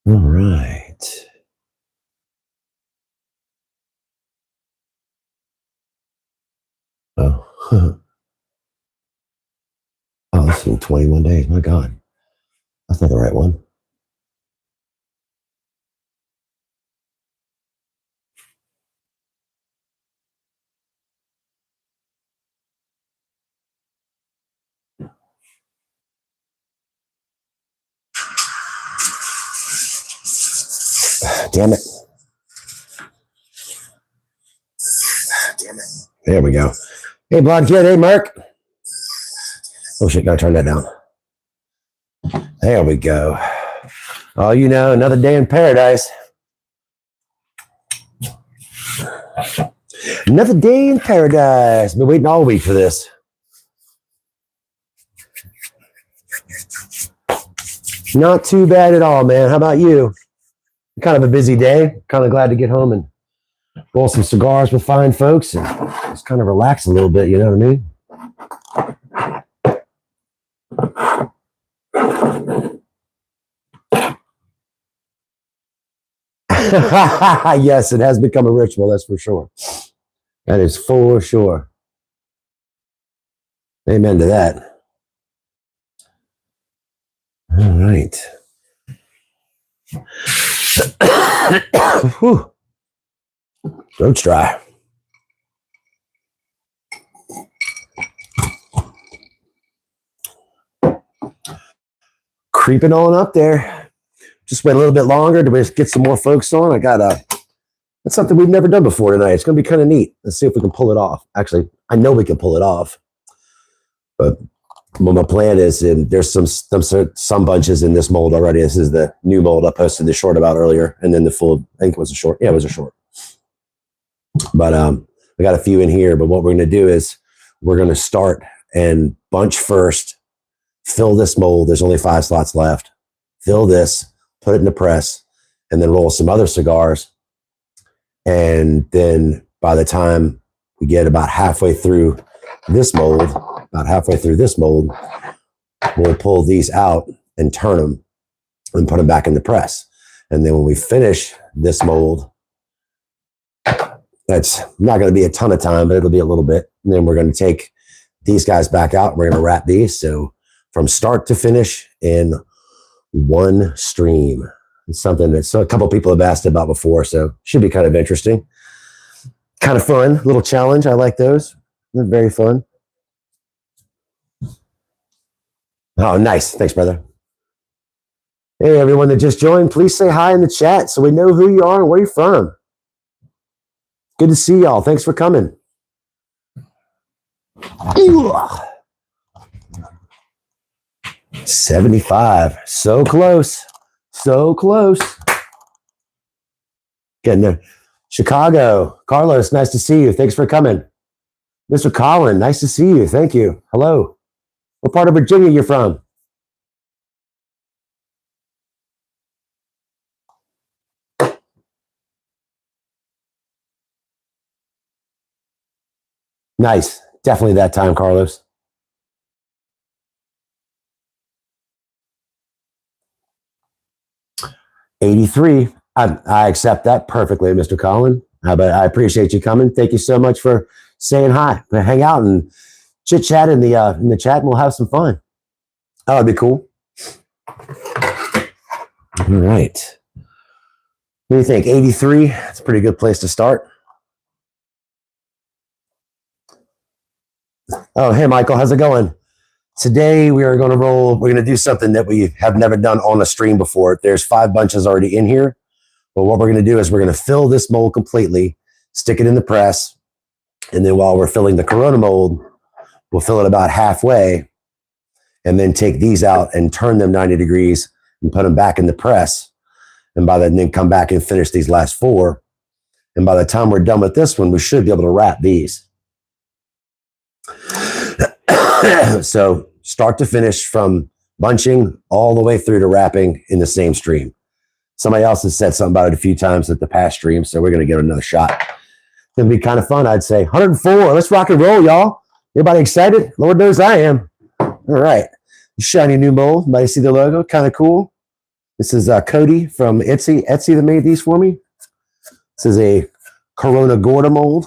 All right. Oh, oh, this is in 21 days. My God. That's not the right one. Damn it. There we go. Hey, Blonde Kid. Hey, Mark. Oh, shit. Gotta turn that down. There we go. Oh, you know, another day in paradise. Another day in paradise. Been waiting all week for this. Not too bad at all, man. How about you? Kind of a busy day. Kind of glad to get home and roll some cigars with fine folks and just kind of relax a little bit. You know what I mean? Yes, it has become a ritual. That's for sure. That is for sure. Amen to that. All right. Throat's dry. Creeping on up there. Just wait a little bit longer to get some more folks on. That's something we've never done before tonight. It's going to be kind of neat. Let's see if we can pull it off. Actually, I know we can pull it off. But what my plan is, and there's some bunches in this mold already. This is the new mold I posted the short about earlier, and then the full. I think it was a short. Yeah, it was a short. But we got a few in here. But what we're going to do is we're going to start and bunch first. Fill this mold. There's only 5 slots left. Fill this. Put it in the press, and then roll some other cigars. And then by the time we get about halfway through this mold, we'll pull these out and turn them and put them back in the press. And then when we finish this mold, that's not going to be a ton of time, but it'll be a little bit. And then we're going to take these guys back out. We're going to wrap these. So from start to finish in one stream. It's something that a couple of people have asked about before, so should be kind of interesting. Kind of fun, little challenge. I like those. They're very fun. Oh, nice. Thanks, brother. Hey, everyone that just joined, please say hi in the chat so we know who you are and where you're from. Good to see y'all. Thanks for coming. 75. So close. So close. Getting there. Chicago. Carlos, nice to see you. Thanks for coming. Mr. Colin, nice to see you. Thank you. Hello. What part of Virginia you're from? Nice. Definitely that time, Carlos. $83. I accept that perfectly, Mr. Colin. I appreciate you coming. Thank you so much for saying hi. Hang out and chit chat in the chat, and we'll have some fun. Oh, that'd be cool. All right. What do you think? 83. That's a pretty good place to start. Oh, hey, Michael. How's it going? Today we're going to do something that we have never done on a stream before. There's 5 bunches already in here. But what we're going to do is we're going to fill this mold completely, stick it in the press, and then while we're filling the Corona mold, we'll fill it about halfway, and then take these out and turn them 90 degrees and put them back in the press. And then come back and finish these last 4. And by the time we're done with this one, we should be able to wrap these. So start to finish, from bunching all the way through to wrapping in the same stream. Somebody else has said something about it a few times at the past stream, so we're going to give it another shot. It's going to be kind of fun, I'd say. 104. Let's rock and roll, y'all. Everybody excited? Lord knows I am. All right. Shiny new mold. Everybody see the logo? Kind of cool. This is Cody from Etsy. Etsy that made these for me. This is a Corona Gorda mold.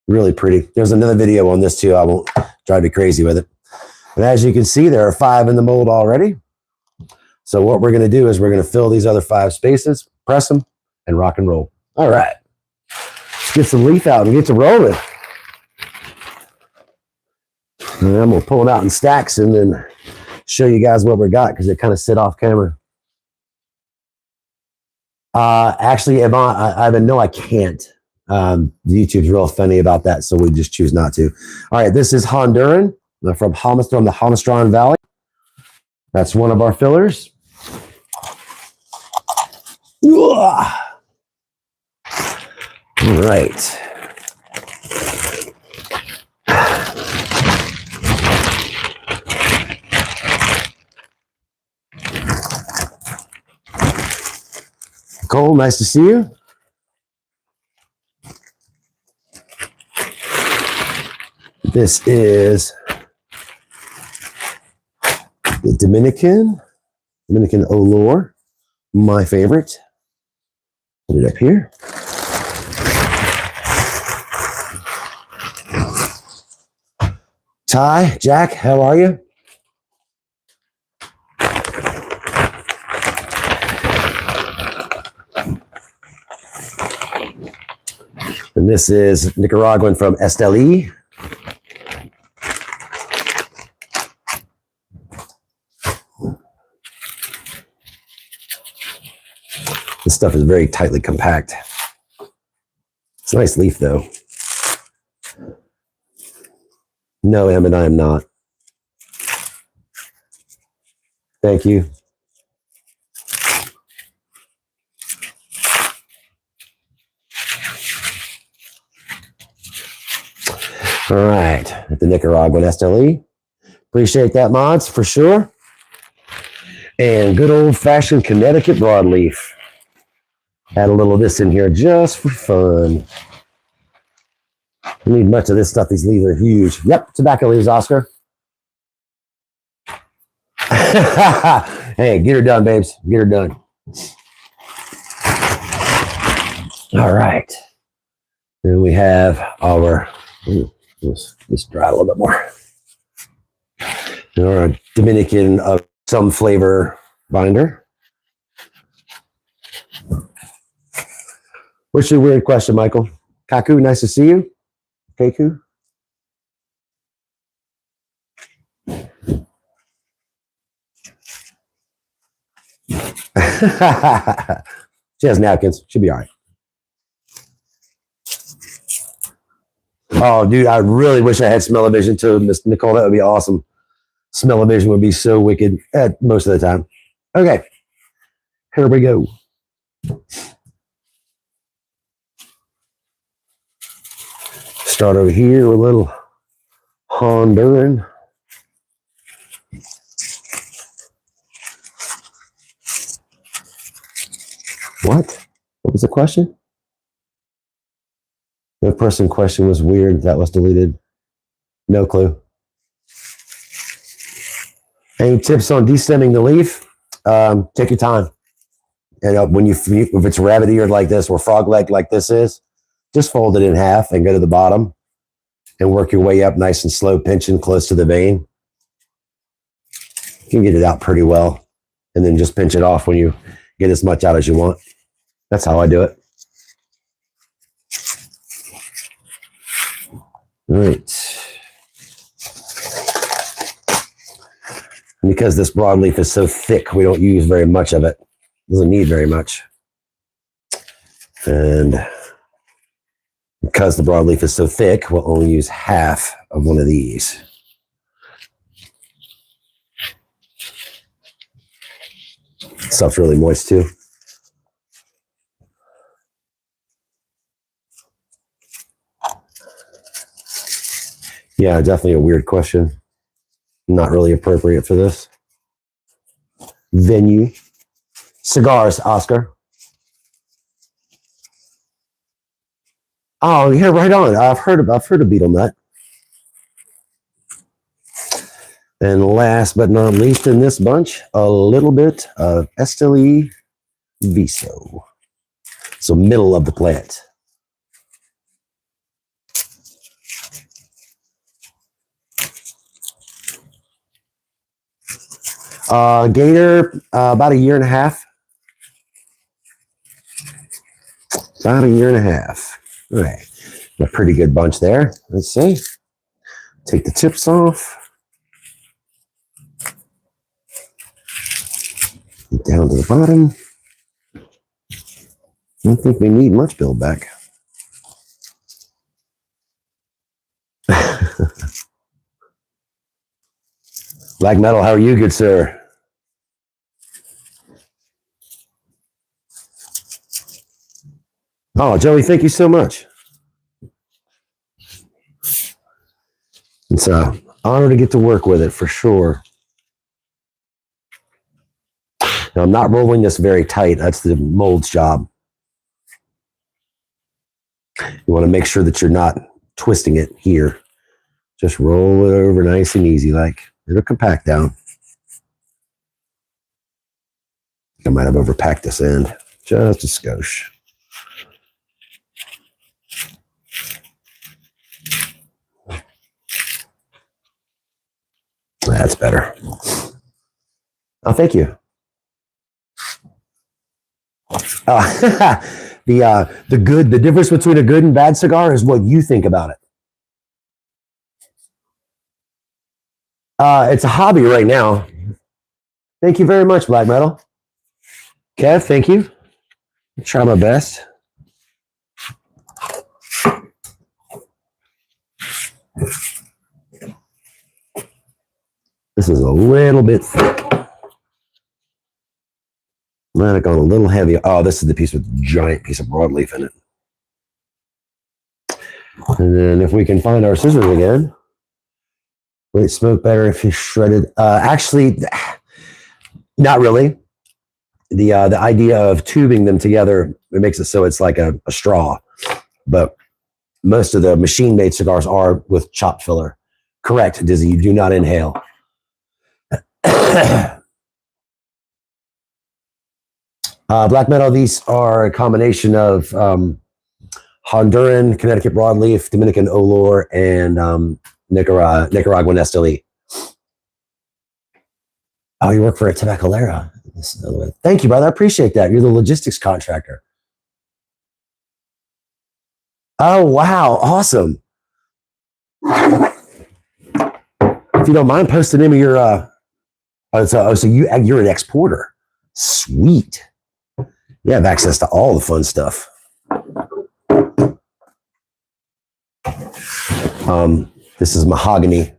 Really pretty. There's another video on this too. I won't drive you crazy with it. But as you can see, there are 5 in the mold already. So what we're going to do is we're going to fill these other 5 spaces, press them, and rock and roll. All right. Let's get some leaf out and get to rolling. And I'm going to pull them out in stacks and then show you guys what we got because they kind of sit off camera. Actually, Ivan, no, I can't. YouTube's real funny about that, so we just choose not to. All right, this is Honduran from the Homastron Valley. That's one of our fillers. All right. Cole, nice to see you. This is the Dominican Olor, my favorite. Put it up here. Ty, Jack, how are you? And this is Nicaraguan from Esteli. This stuff is very tightly compact. It's a nice leaf, though. No, Emmett, I am not. Thank you. All right, at the Nicaraguan SLE. Appreciate that, mods, for sure. And good old-fashioned Connecticut broadleaf. Add a little of this in here just for fun. You need much of this stuff. These leaves are huge. Yep, tobacco leaves, Oscar. Hey, get her done, babes. Get her done. All right. Then we have our... Let's dry a little bit more. Our Dominican of some flavor binder. What's your weird question, Michael? Kaku, nice to see you. Kaku. She has napkins. She'll be all right. Oh, dude, I really wish I had smell-o-vision too, Miss Nicole. That would be awesome. Smell-o-vision would be so wicked most of the time. Okay, here we go. Start over here with a little Honduran. What? What was the question? The person question was weird. That was deleted. No clue. Any tips on destemming the leaf? Take your time. And when if it's rabbit eared like this or frog leg like this is, just fold it in half and go to the bottom and work your way up nice and slow, pinching close to the vein. You can get it out pretty well. And then just pinch it off when you get as much out as you want. That's how I do it. All right. And because this broadleaf is so thick, we don't use very much of it. Doesn't need very much. And because the broadleaf is so thick, we'll only use half of one of these. Stuff's really moist too. Yeah, definitely a weird question. Not really appropriate for this venue. Cigars, Oscar. Oh, yeah, right on. I've heard of beetle nut. And last but not least in this bunch, a little bit of Esteli Viso. So middle of the plant. Gator, about a year and a half. About a year and a half. All right. A pretty good bunch there. Let's see. Take the tips off. Down to the bottom. I don't think we need much build back. Black Metal, how are you, good sir? Oh, Joey, thank you so much. It's an honor to get to work with it for sure. Now, I'm not rolling this very tight. That's the mold's job. You want to make sure that you're not twisting it here. Just roll it over nice and easy, like it'll compact down. I might have overpacked this end just a skosh. That's better. Oh, thank you. The difference between a good and bad cigar is what you think about it. It's a hobby right now. Thank you very much, Black Metal. Kev, thank you. I'll try my best. This is a little bit thick. Might have gone a little heavy. Oh, this is the piece with the giant piece of broadleaf in it. And then if we can find our scissors again. Will it smoke better if you shredded? Actually, not really. The idea of tubing them together, it makes it so it's like a straw. But most of the machine-made cigars are with chopped filler. Correct, Dizzy. You do not inhale. Black Metal, these are a combination of Honduran, Connecticut broadleaf, Dominican Olor, and Nicaraguan Esteli. Oh, you work for a tabacalera. Thank you, brother. I appreciate that. You're the logistics contractor. Oh, wow. Awesome. If you don't mind, post the name of your... so you're an exporter. Sweet. You have access to all the fun stuff. This is mahogany.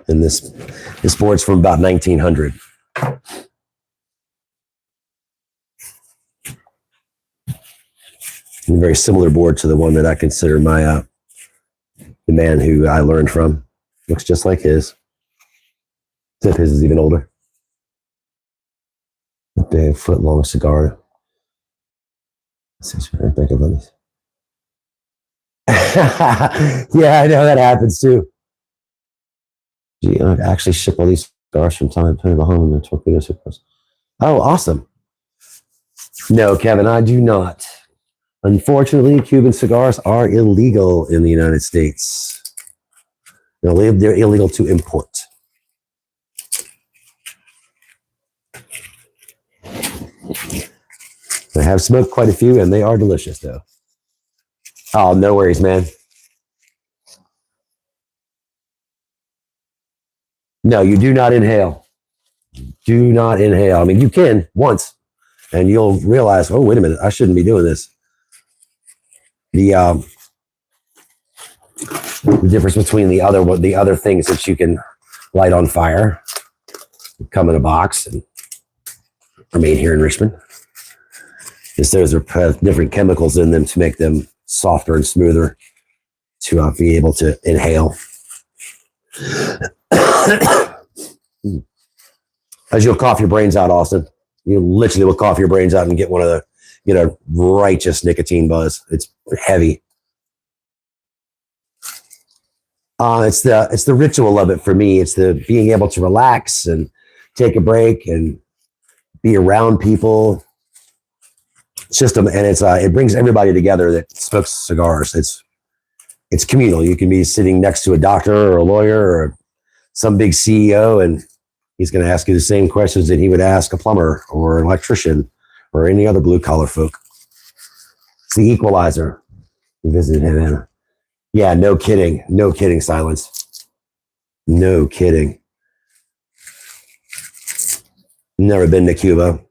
And this board's from about 1900. A very similar board to the one that I consider my the man who I learned from. Looks just like his. Except his is even older. A big foot-long cigar. Yeah, I know that happens too. Gee, I actually ship all these cigars from time to time behind the torpedo cigars. Oh, awesome. No, Kevin, I do not. Unfortunately, Cuban cigars are illegal in the United States. They're illegal to import. I have smoked quite a few, and they are delicious, though. Oh, no worries, man. No, you do not inhale. Do not inhale. I mean, you can once, and you'll realize, oh, wait a minute, I shouldn't be doing this. The difference between the other things that you can light on fire come in a box and are made here in Richmond is those are different chemicals in them to make them softer and smoother to be able to inhale. As you'll cough your brains out, Austin. You literally will cough your brains out and get a righteous nicotine buzz. It's heavy. It's the ritual of it for me. It's the being able to relax and take a break and be around people. It's just and it brings everybody together that smokes cigars. It's communal. You can be sitting next to a doctor or a lawyer or some big CEO, and he's going to ask you the same questions that he would ask a plumber or an electrician or any other blue collar folk. It's the equalizer. We visited him. Yeah, no kidding. No kidding, Silence. No kidding. Never been to Cuba.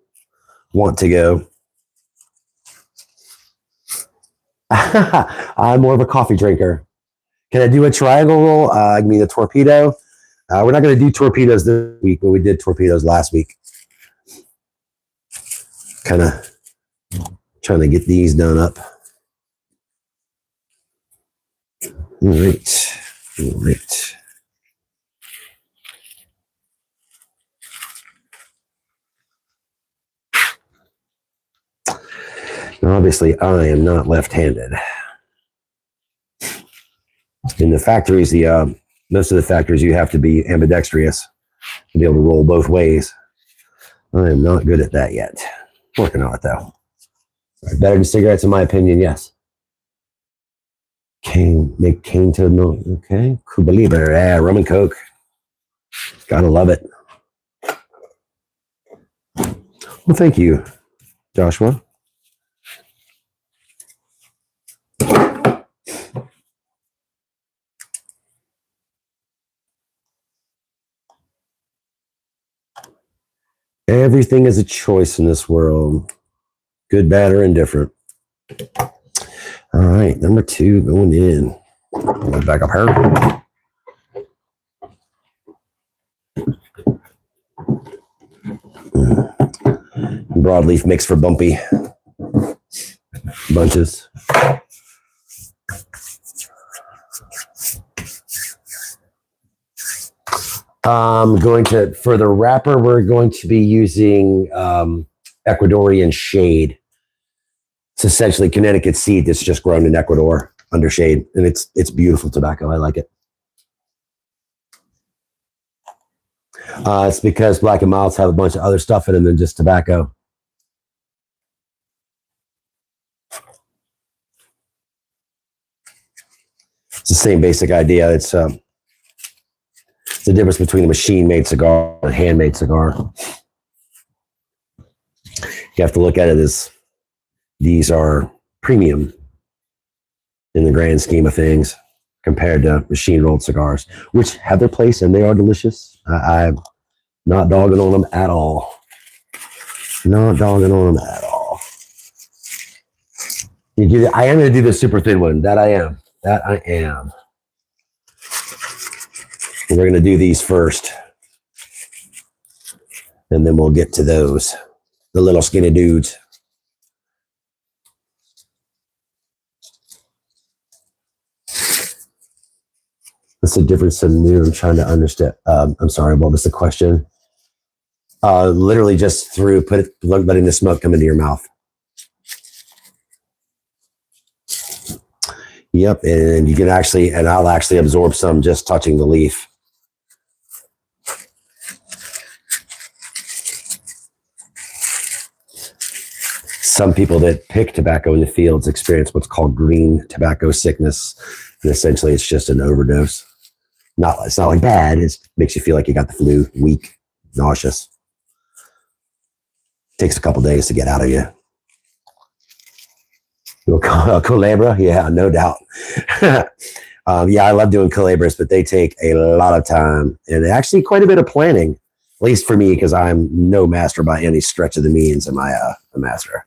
Want to go. I'm more of a coffee drinker. Can I do a triangle roll? I mean a torpedo. We're not going to do torpedoes this week, but we did torpedoes last week. Kind of trying to get these done up. All right. All right. Now, obviously, I am not left-handed. In the factories, most of the factories, you have to be ambidextrous to be able to roll both ways. I am not good at that yet. Working on it, though. Better than cigarettes, in my opinion, yes. Make cane to milk. Okay. Cuba Libre. Yeah, rum and Coke. Gotta love it. Well, thank you, Joshua. Everything is a choice in this world. Good, bad, or indifferent. All right, number 2 going in. Go back up here. Broadleaf mix for bumpy bunches. Going to, for the wrapper, we're going to be using Ecuadorian shade. It's essentially Connecticut seed that's just grown in Ecuador under shade, and it's beautiful tobacco. I like it. It's because Black and Milds have a bunch of other stuff in them than just tobacco. It's the same basic idea. It's the difference between a machine-made cigar and a handmade cigar. You have to look at it as these are premium in the grand scheme of things compared to machine-rolled cigars, which have their place and they are delicious. I'm not dogging on them at all. Not dogging on them at all. I am going to do the super thin one. That I am. That I am. We're going to do these first. And then we'll get to those. The little skinny dudes. What's the difference in new? I'm trying to understand. I'm sorry, what was the question? Literally just letting the smoke come into your mouth. Yep, and you can actually, and I'll actually absorb some just touching the leaf. Some people that pick tobacco in the fields experience what's called green tobacco sickness. And essentially, it's just an overdose. It's not like bad. It makes you feel like you got the flu, weak, nauseous. Takes a couple days to get out of you. Culebra? Yeah, no doubt. Yeah, I love doing Culebras, but they take a lot of time and actually quite a bit of planning, at least for me, because I'm no master by any stretch of the means. Am I a master?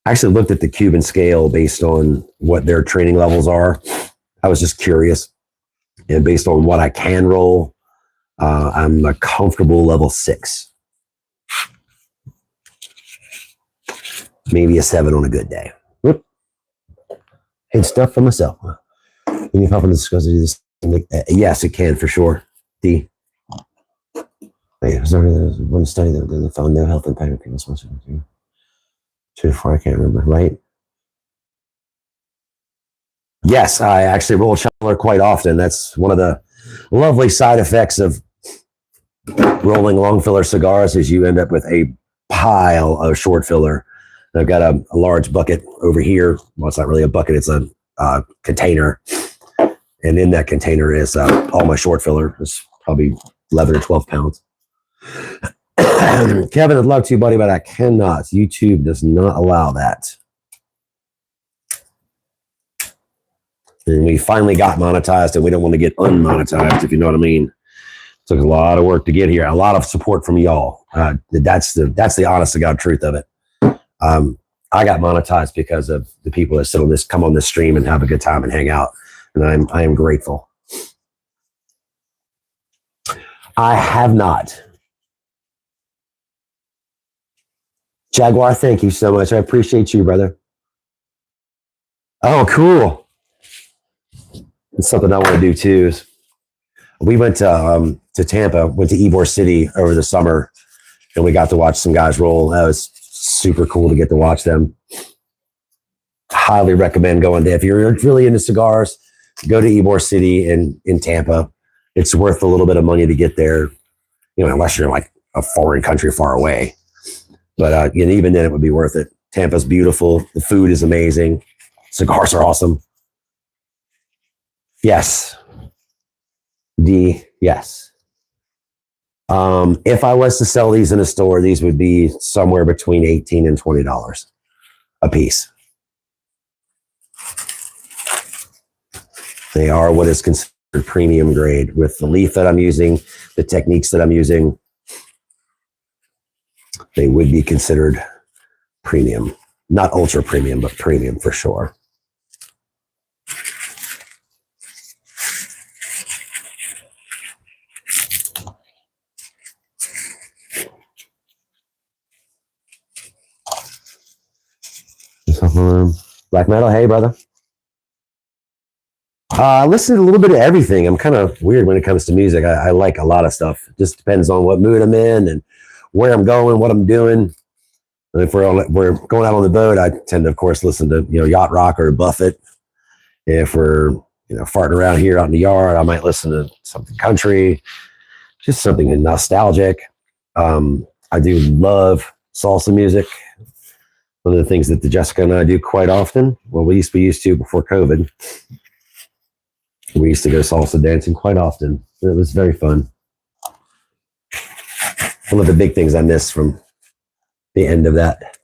I actually looked at the Cuban scale based on what their training levels are. I was just curious. And based on what I can roll, I'm a comfortable level 6. Maybe a 7 on a good day. Whoop. Hey, stuff for myself. Can you help in discuss this? Yes, it can for sure. D. Wait, was there one study that found no health impact of people's 2 to 4, I can't remember, right? Yes, I actually roll Chandler quite often. That's one of the lovely side effects of rolling long filler cigars is you end up with a pile of short filler. I've got a large bucket over here. Well, it's not really a bucket; it's a container, and in that container is all my short filler. It's probably 11 or 12 pounds. Kevin, I'd love to, buddy, but I cannot. YouTube does not allow that. And we finally got monetized, and we don't want to get unmonetized, if you know what I mean. Took a lot of work to get here. A lot of support from y'all. That's the honest to God truth of it. I got monetized because of the people that sit on this, come on this stream and have a good time and hang out, and I am grateful. I have not. Jaguar, thank you so much. I appreciate you, brother. Oh, cool. It's something I want to do too. We went to Tampa, went to Ybor City over the summer, and we got to watch some guys roll. That was super cool to get to watch them. Highly recommend going there. If you're really into cigars, go to Ybor City in Tampa. It's worth a little bit of money to get there, unless you're like a foreign country far away. But even then, it would be worth it. Tampa's beautiful. The food is amazing. Cigars are awesome. Yes. Yes. If I was to sell these in a store, these would be somewhere between $18 and $20 a piece. They are what is considered premium grade with the leaf that I'm using, the techniques that I'm using. They would be considered premium, not ultra premium, but premium for sure. Black metal, hey brother. I listen to a little bit of everything. I'm kind of weird when it comes to music. I like a lot of stuff. It just depends on what mood I'm in and where I'm going, what I'm doing. And if we're going out on the boat, I tend to, of course, listen to yacht rock or Buffett. If we're farting around here out in the yard, I might listen to something country, just something nostalgic. I do love salsa music. One of the things that Jessica and I do quite often. Well, we used to before COVID. We used to go salsa dancing quite often. It was very fun. One of the big things I miss from the end of that.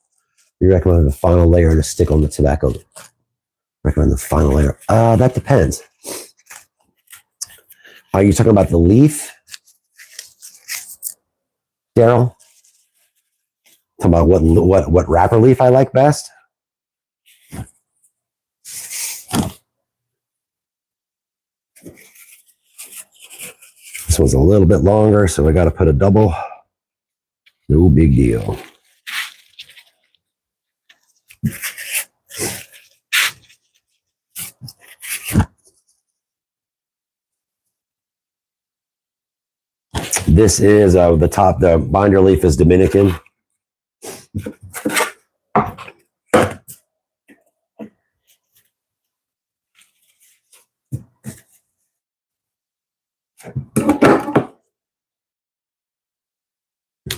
You recommend the final layer to stick on the tobacco? Recommend the final layer? That depends. Are you talking about the leaf, Daryl? Talking about what wrapper leaf I like best? This one's a little bit longer, so I got to put a double. No big deal. This is the binder leaf is Dominican.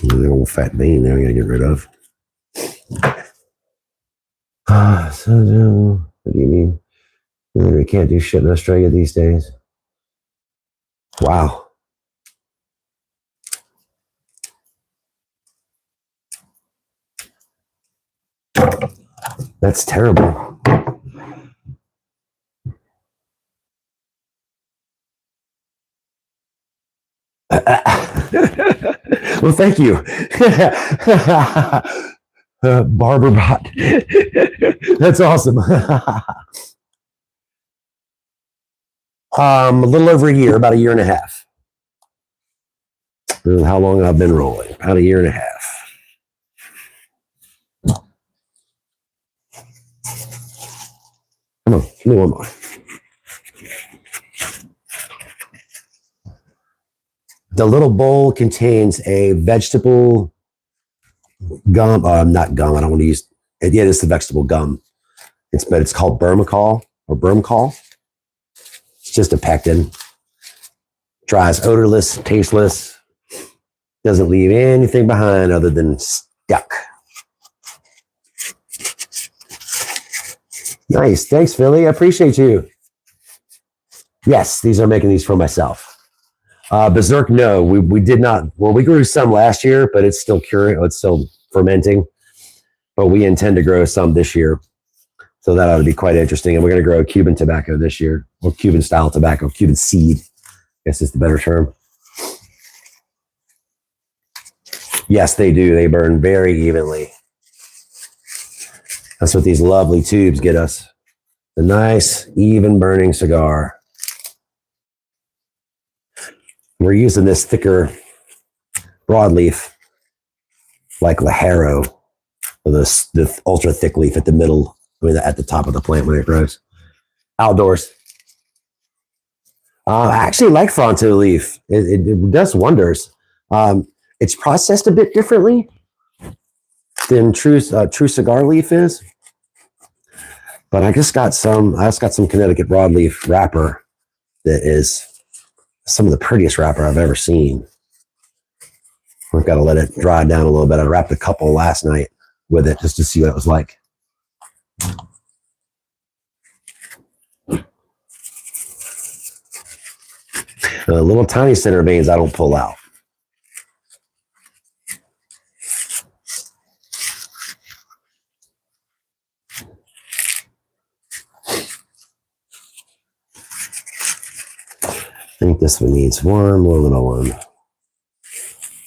The old fat bean there, we gotta get rid of. So, what do you mean? We can't do shit in Australia these days. Wow. That's terrible. Well, thank you. Barber bot. That's awesome. A little over a year, about a year and a half. How long I've been rolling? About a year and a half. Come on, give me one more. The little bowl contains a vegetable gum. Not gum. I don't want to use it. Yeah, it's the vegetable gum. But it's called Burmacol. or bromocal. It's just a pectin. Dries odorless, tasteless. Doesn't leave anything behind other than stuck. Nice. Thanks, Philly. I appreciate you. Yes, I'm making these for myself. Berserk, no, we did not. Well, we grew some last year, but it's still curing. It's still fermenting. But we intend to grow some this year. So that ought to be quite interesting. And we're going to grow Cuban tobacco this year, or Cuban style tobacco, Cuban seed, I guess is the better term. Yes, they do. They burn very evenly. That's what these lovely tubes get us. A nice, even burning cigar. We're using this thicker broadleaf, like Lajero, with the ultra thick leaf at the middle, at the top of the plant when it grows. Outdoors. I actually like Fronto leaf. It does wonders. It's processed a bit differently than true cigar leaf is. But I just got some Connecticut broadleaf wrapper that is some of the prettiest wrapper I've ever seen. I've got to let it dry down a little bit. I wrapped a couple last night with it just to see what it was like. Little tiny center veins I don't pull out. I think this one needs one more little one.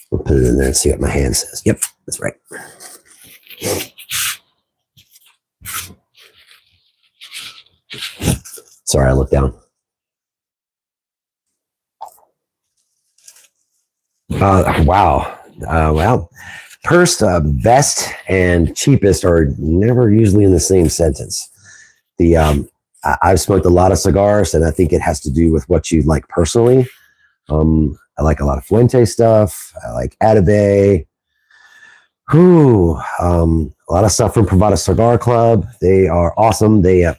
We'll put it in there and see what my hand says. Yep, that's right. Sorry, I looked down. Wow. Well, first, best and cheapest are never usually in the same sentence. I've smoked a lot of cigars, and I think it has to do with what you like personally. I like a lot of Fuente stuff. I like Atabey. A lot of stuff from Privada Cigar Club. They are awesome. They, you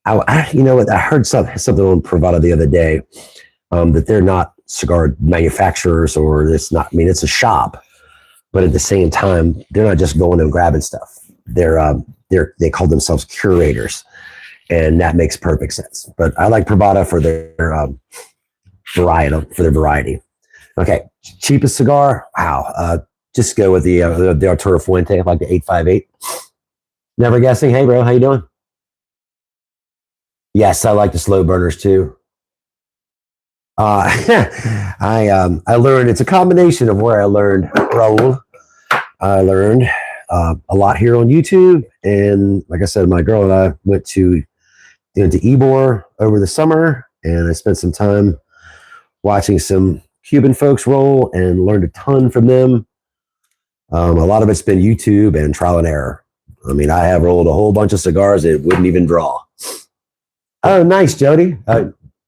know what? I heard something on Privada the other day that they're not cigar manufacturers, or it's not. I mean, it's a shop, but at the same time, they're not just going and grabbing stuff. They call themselves curators, and that makes perfect sense. But I like Privada for their variety. Okay, cheapest cigar. Wow. Just go with the Arturo Fuente, like the 858. Never guessing. Hey, bro, how you doing? Yes, I like the slow burners too. I learned, it's a combination of where I learned roll. I learned a lot here on YouTube, and like I said, my girl and I went to Ybor over the summer, and I spent some time watching some Cuban folks roll and learned a ton from them. A lot of it's been YouTube and trial and error. I mean, I have rolled a whole bunch of cigars that wouldn't even draw. Oh, nice, Jody.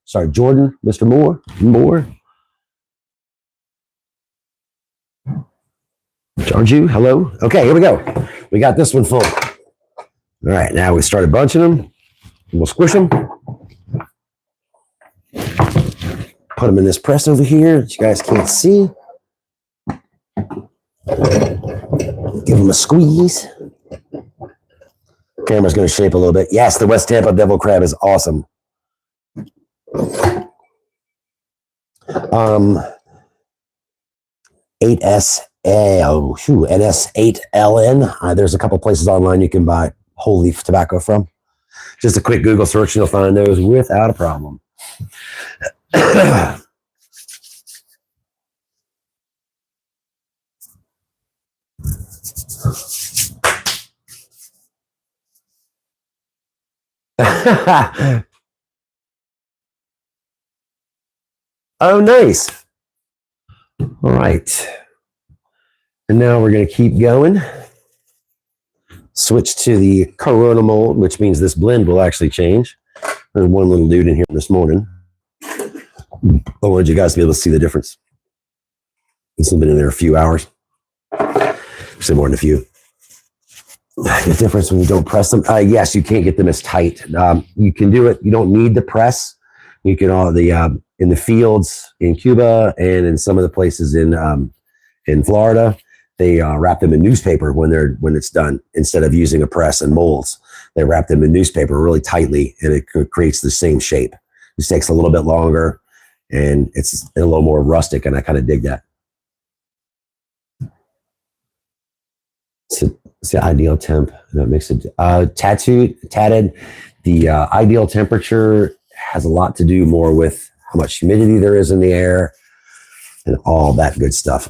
Sorry, Jordan, Mr. Moore. Jarju, hello. Okay, here we go. We got this one full. All right, now we started bunching them. We'll squish them. Put them in this press over here that you guys can't see. Give them a squeeze. Camera's going to shape a little bit. Yes, the West Tampa Devil Crab is awesome. NS8LN. There's a couple places online you can buy whole leaf tobacco from. Just a quick Google search and you'll find those without a problem. Oh, nice. All right. And now we're going to keep going. Switch to the Corona mold, which means this blend will actually change. There's one little dude in here this morning. I wanted you guys to be able to see the difference. It's been in there a few hours. Actually, more than a few. The difference when you don't press them. Yes, you can't get them as tight. You can do it. You don't need the press. You can all the in the fields in Cuba and in some of the places in Florida, they wrap them in newspaper when it's done instead of using a press and molds. They wrap them in newspaper really tightly, and it creates the same shape. It just takes a little bit longer, and it's a little more rustic, and I kind of dig that. It's the ideal temp. That makes it tatted. The ideal temperature has a lot to do more with how much humidity there is in the air and all that good stuff.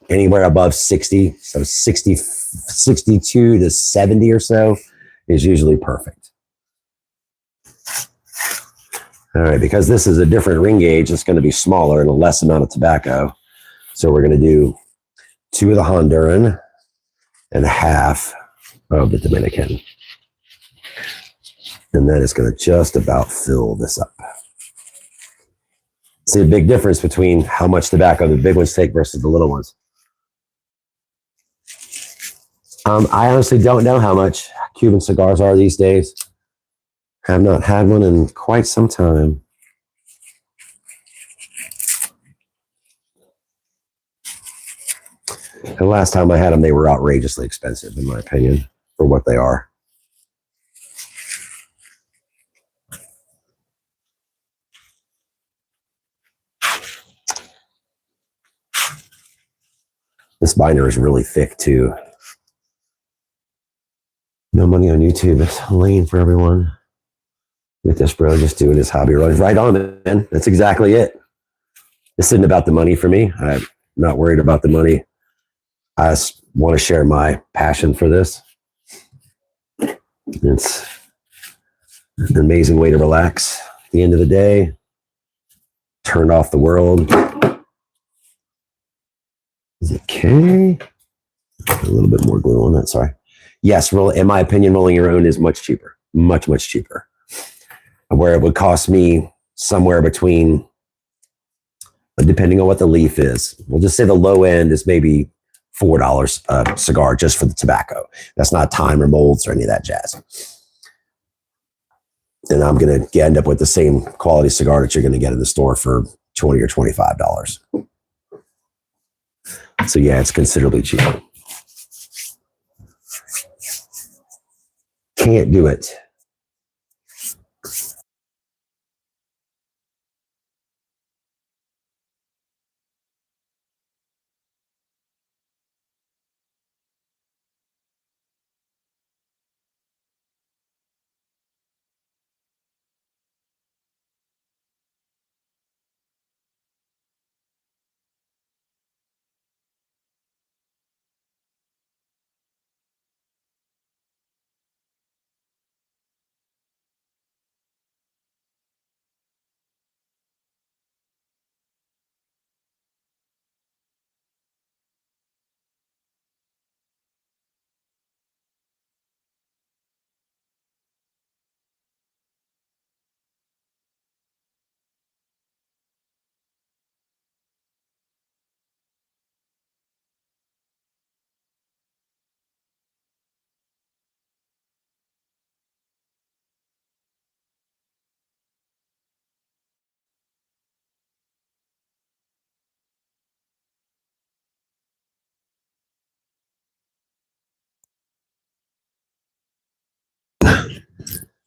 Anywhere above 60, so 62 to 70 or so is usually perfect. All right, because this is a different ring gauge, it's going to be smaller and a less amount of tobacco. So we're going to do 2 of the Honduran and half of the Dominican. And then it's going to just about fill this up. See a big difference between how much tobacco the big ones take versus the little ones. I honestly don't know how much Cuban cigars are these days. Have not had one in quite some time. The last time I had them, they were outrageously expensive, in my opinion, for what they are. This binder is really thick, too. No money on YouTube. It's lane for everyone. Look at this, bro. Just doing his hobby right on, man. That's exactly it. This isn't about the money for me. I'm not worried about the money. I just want to share my passion for this. It's an amazing way to relax at the end of the day. Turn off the world. Is it okay? A little bit more glue on that, sorry. Yes, in my opinion, rolling your own is much cheaper. Much, much cheaper. Where it would cost me somewhere between, depending on what the leaf is, we'll just say the low end is maybe $4 a cigar just for the tobacco. That's not time or molds or any of that jazz. And I'm going to end up with the same quality cigar that you're going to get in the store for $20 or $25. So yeah, it's considerably cheaper. Can't do it.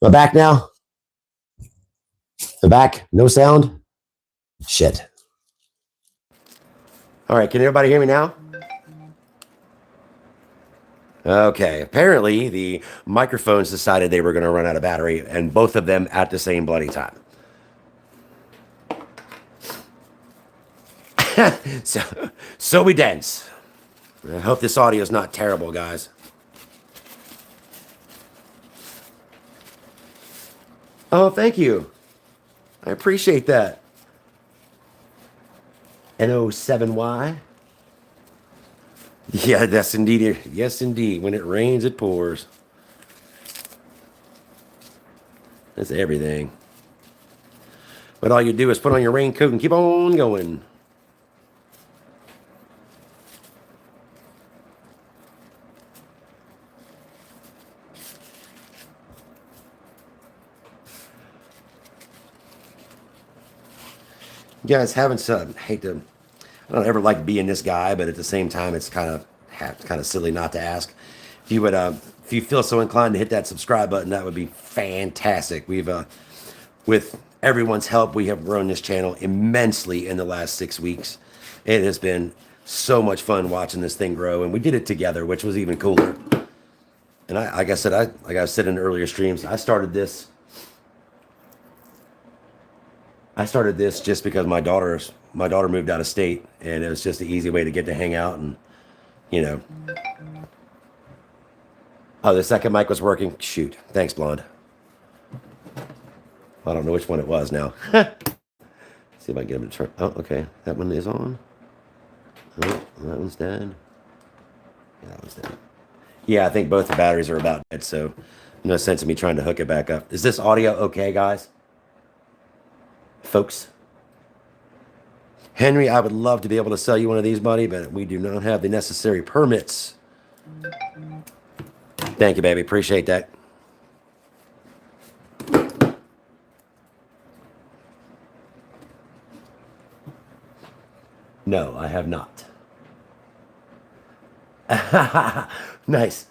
My back now? The back? No sound? Shit. All right, can everybody hear me now? Okay, apparently the microphones decided they were going to run out of battery, and both of them at the same bloody time. So we dance. I hope this audio is not terrible, guys. Oh, thank you. I appreciate that. N07Y. Yeah, that's indeed. Yes, indeed. When it rains, it pours. That's everything. But all you do is put on your raincoat and keep on going. You guys haven't, hate to, I don't ever like being this guy, but at the same time, it's kind of silly not to ask. If you would, if you feel so inclined to hit that subscribe button, that would be fantastic. We've, with everyone's help, we have grown this channel immensely in the last 6 weeks. It has been so much fun watching this thing grow, and we did it together, which was even cooler. And like I said, like I said in earlier streams, I started this just because my daughter moved out of state, and it was just an easy way to get to hang out, and you know. Oh, the second mic was working. Shoot, thanks, Blonde. I don't know which one it was now. See if I can get him to turn. Oh, okay, that one is on. Oh, that one's dead. Yeah, that one's dead. Yeah, I think both the batteries are about dead, so no sense in me trying to hook it back up. Is this audio okay, guys? Folks? Henry, I would love to be able to sell you one of these, buddy, but we do not have the necessary permits. Thank you, baby. Appreciate that. No, I have not. Nice.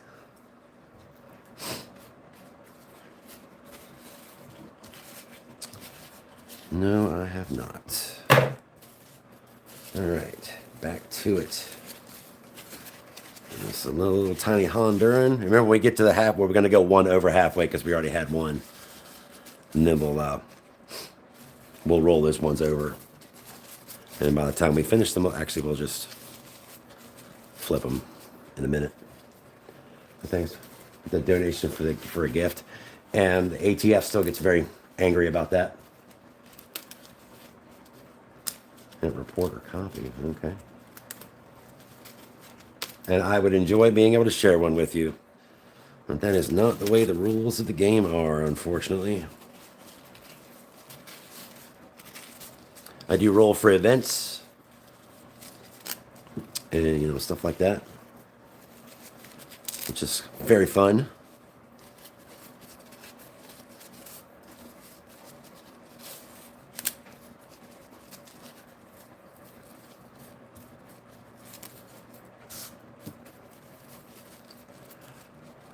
No, I have not. All right, back to it. It's a little tiny Honduran. Remember, when we get to the half, we're going to go one over halfway because we already had one. And then we'll roll those ones over. And by the time we finish them, actually, we'll just flip them in a minute. Thanks. The donation for a gift. And the ATF still gets very angry about that. And report or copy. Okay. And I would enjoy being able to share one with you. But that is not the way the rules of the game are, unfortunately. I do roll for events. And, you know, stuff like that. Which is very fun.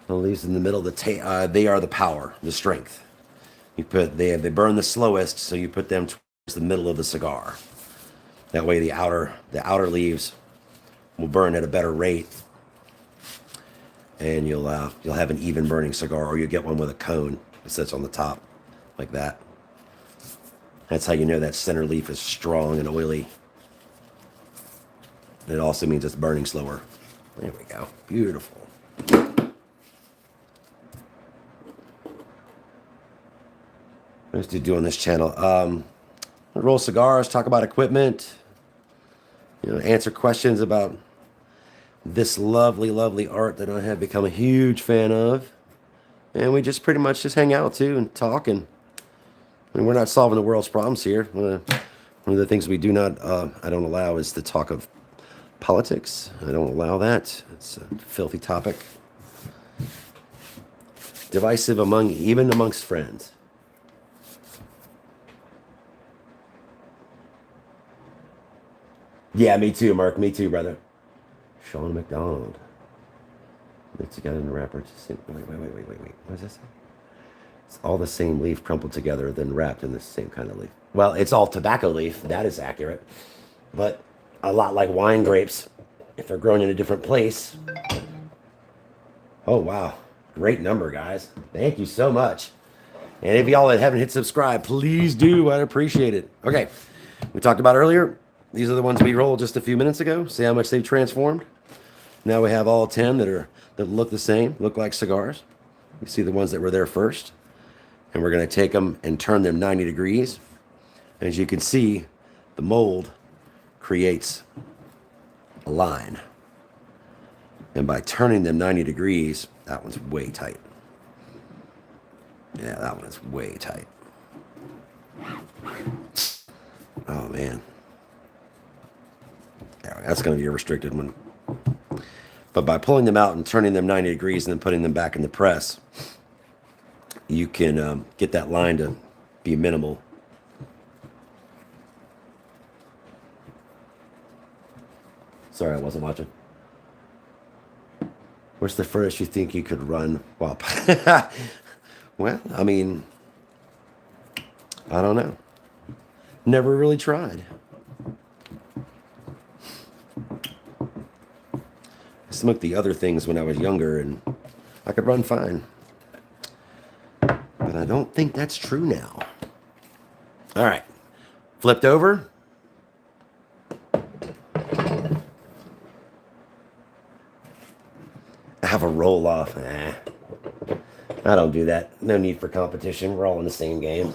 Well, these in the middle of the they are the power, the strength. You put they burn the slowest, so you put them towards the middle of the cigar. That way, the outer leaves will burn at a better rate, and you'll have an even burning cigar, or you get one with a cone that sits on the top, like that. That's how you know that center leaf is strong and oily. And it also means it's burning slower. There we go. Beautiful. What else do you do on this channel? Roll cigars, talk about equipment, you know, answer questions about this lovely, lovely art that I have become a huge fan of. And we just pretty much just hang out too and talk. And I mean, we're not solving the world's problems here. One of the things we do not, I don't allow is the talk of politics. I don't allow that. It's a filthy topic. Divisive even amongst friends. Yeah, me too, Mark. Me too, brother. Sean McDonald. Mixed together in the wrapper. Wait. What does that say? It's all the same leaf crumpled together, then wrapped in the same kind of leaf. Well, it's all tobacco leaf. That is accurate. But a lot like wine grapes, if they're grown in a different place. Oh, wow. Great number, guys. Thank you so much. And if y'all that haven't hit subscribe, please do. I'd appreciate it. Okay. We talked about earlier. These are the ones we rolled just a few minutes ago. See how much they've transformed? Now we have all 10 that look the same, look like cigars. You see the ones that were there first. And we're going to take them and turn them 90 degrees. As you can see, the mold creates a line. And by turning them 90 degrees, that one's way tight. Yeah, that one is way tight. Oh, man. That's going to be a restricted one. But by pulling them out and turning them 90 degrees and then putting them back in the press, you can get that line to be minimal. Sorry, I wasn't watching. What's the furthest you think you could run while... Well, I mean, I don't know. Never really tried. I smoked the other things when I was younger, and I could run fine. But I don't think that's true now. All right. Flipped over. Have a roll off. Nah. I don't do that. No need for competition. We're all in the same game.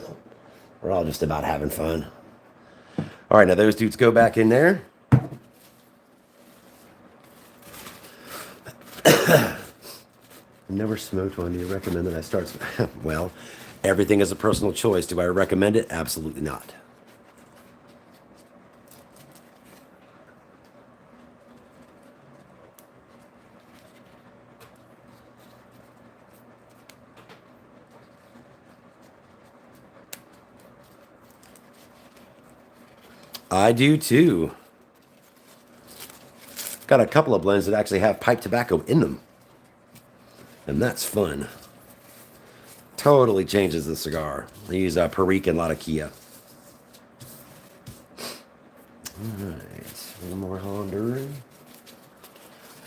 We're all just about having fun. All right, now those dudes go back in there. Never smoked one. Do you recommend that I start? Well, everything is a personal choice. Do I recommend it? Absolutely not. I do too. Got a couple of blends that actually have pipe tobacco in them. And that's fun. Totally changes the cigar. I use Perique and Latakia. Alright, one more Honduran.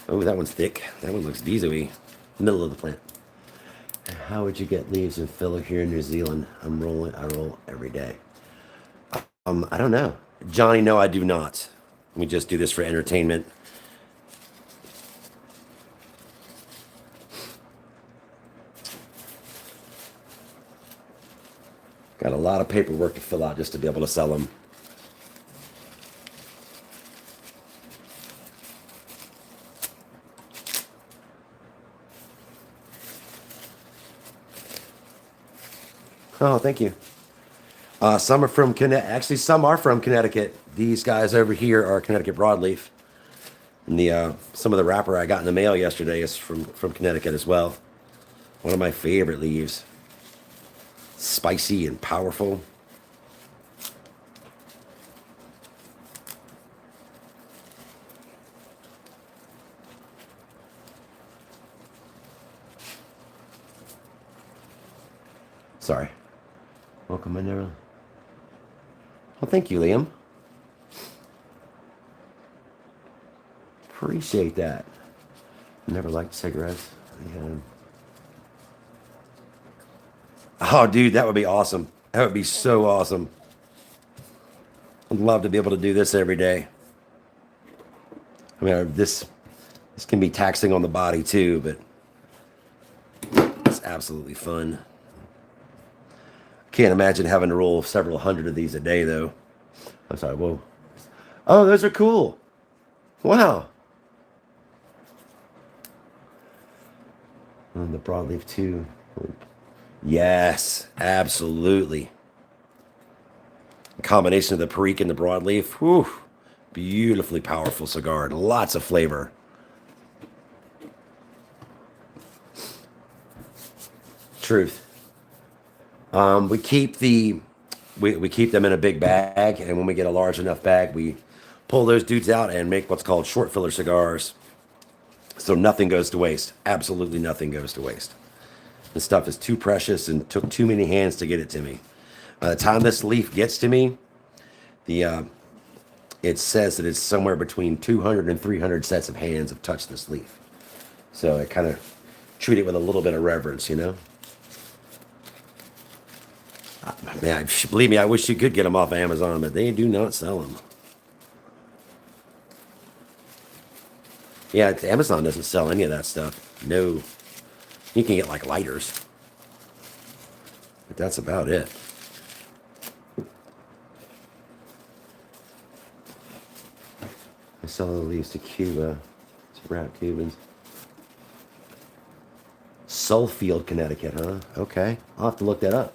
Oh, that one's thick. That one looks diesel-y. Middle of the plant. How would you get leaves and filler here in New Zealand? I roll every day. I don't know. Johnny, no, I do not. We just do this for entertainment. Got a lot of paperwork to fill out just to be able to sell them. Oh, thank you. Some are from Connecticut. Actually, some are from Connecticut. These guys over here are Connecticut broadleaf. And the some of the wrapper I got in the mail yesterday is from Connecticut as well. One of my favorite leaves. Spicy and powerful. Sorry. Welcome in there. Well, thank you, Liam. Appreciate that. Never liked cigarettes. Yeah. Oh, dude, that would be awesome. That would be so awesome. I'd love to be able to do this every day. I mean, this can be taxing on the body too, but it's absolutely fun. Can't imagine having to roll several hundred of these a day, though. I'm sorry, whoa. Oh, those are cool. Wow. And the broadleaf, too. Yes, absolutely. A combination of the Perique and the broadleaf. Whew. Beautifully powerful cigar and lots of flavor. Truth. We keep we keep them in a big bag, and when we get a large enough bag, we pull those dudes out and make what's called short filler cigars. So nothing goes to waste. Absolutely nothing goes to waste. This stuff is too precious and took too many hands to get it to me. By the time this leaf gets to me, it says that it's somewhere between 200 and 300 sets of hands have touched this leaf. So I kind of treat it with a little bit of reverence, you know? Man, believe me, I wish you could get them off Amazon, but they do not sell them. Yeah, Amazon doesn't sell any of that stuff. No. You can get like lighters. But that's about it. I sell the leaves to Cuba. To rat Cubans. Sulfield, Connecticut, huh? Okay. I'll have to look that up.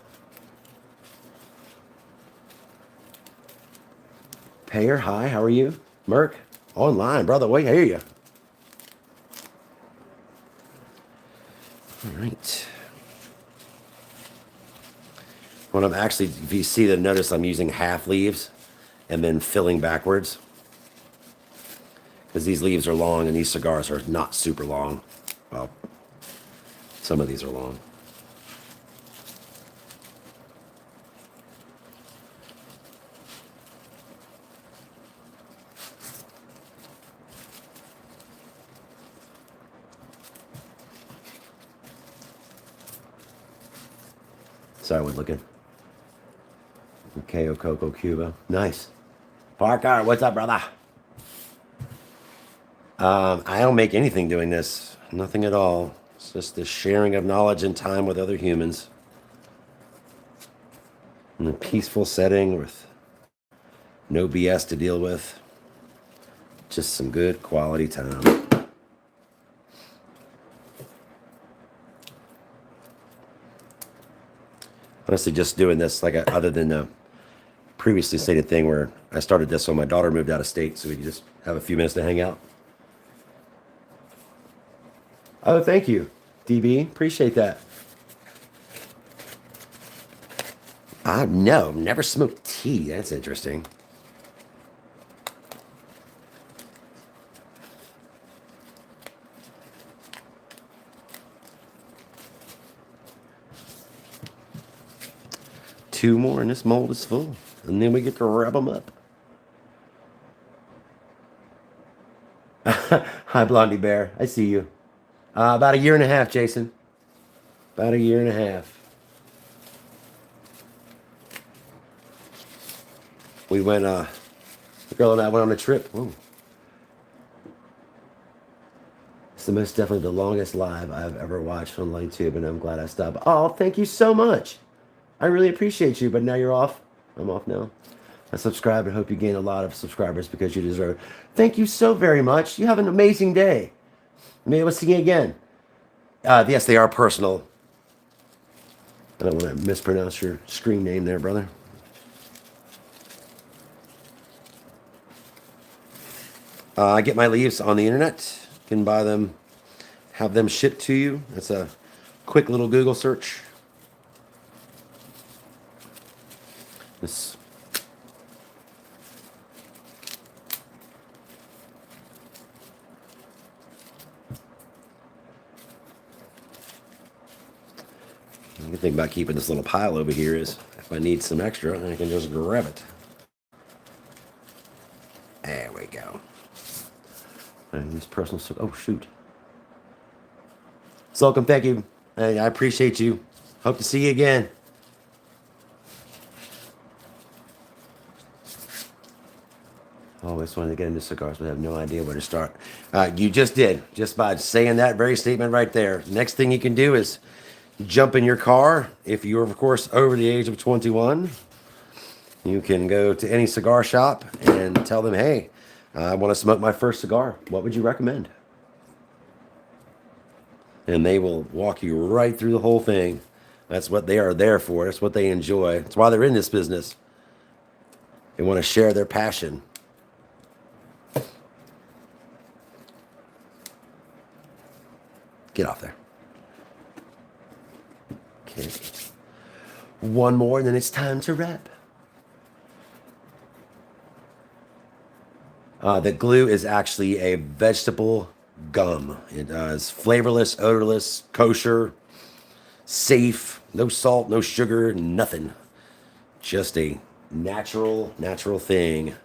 Payer, hi, how are you? Merc, online, brother, wait, I hear you. All right. When I'm actually, if you see the notice, I'm using half leaves and then filling backwards. Because these leaves are long and these cigars are not super long. Well, some of these are long. Sorry, we're looking. KO Coco Cuba. Nice. Parker, what's up, brother? I don't make anything doing this. Nothing at all. It's just the sharing of knowledge and time with other humans. In a peaceful setting with no BS to deal with. Just some good quality time. Honestly, just doing this, like other than the previously stated thing where I started this when my daughter moved out of state, so we could just have a few minutes to hang out. Oh, thank you, DB. Appreciate that. No, never smoked tea. That's interesting. Two more and this mold is full. And then we get to wrap them up. Hi, Blondie Bear. I see you. About a year and a half, Jason. About a year and a half. We went, the girl and I went on a trip. Whoa. It's the most definitely the longest live I've ever watched on YouTube, and I'm glad I stopped. Oh, thank you so much. I really appreciate you, but now you're off. I'm off now. I subscribe and hope you gain a lot of subscribers because you deserve it. Thank you so very much. You have an amazing day. Maybe we'll see you again. Yes, they are personal. I don't want to mispronounce your screen name there, brother. I get my leaves on the internet. You can buy them, have them shipped to you. That's a quick little Google search. This. The good thing about keeping this little pile over here is if I need some extra, I can just grab it. There we go. And this personal, oh shoot. Welcome, thank you. Hey, I appreciate you. Hope to see you again. Always wanted to get into cigars, but I have no idea where to start. You just did, just by saying that very statement right there. Next thing you can do is jump in your car. If you're, of course, over the age of 21, you can go to any cigar shop and tell them, hey, I want to smoke my first cigar. What would you recommend? And they will walk you right through the whole thing. That's what they are there for. That's what they enjoy. That's why they're in this business. They want to share their passion. Get off there. Okay. One more, and then it's time to wrap. The glue is actually a vegetable gum. It is flavorless, odorless, kosher, safe, no salt, no sugar, nothing. Just a natural thing.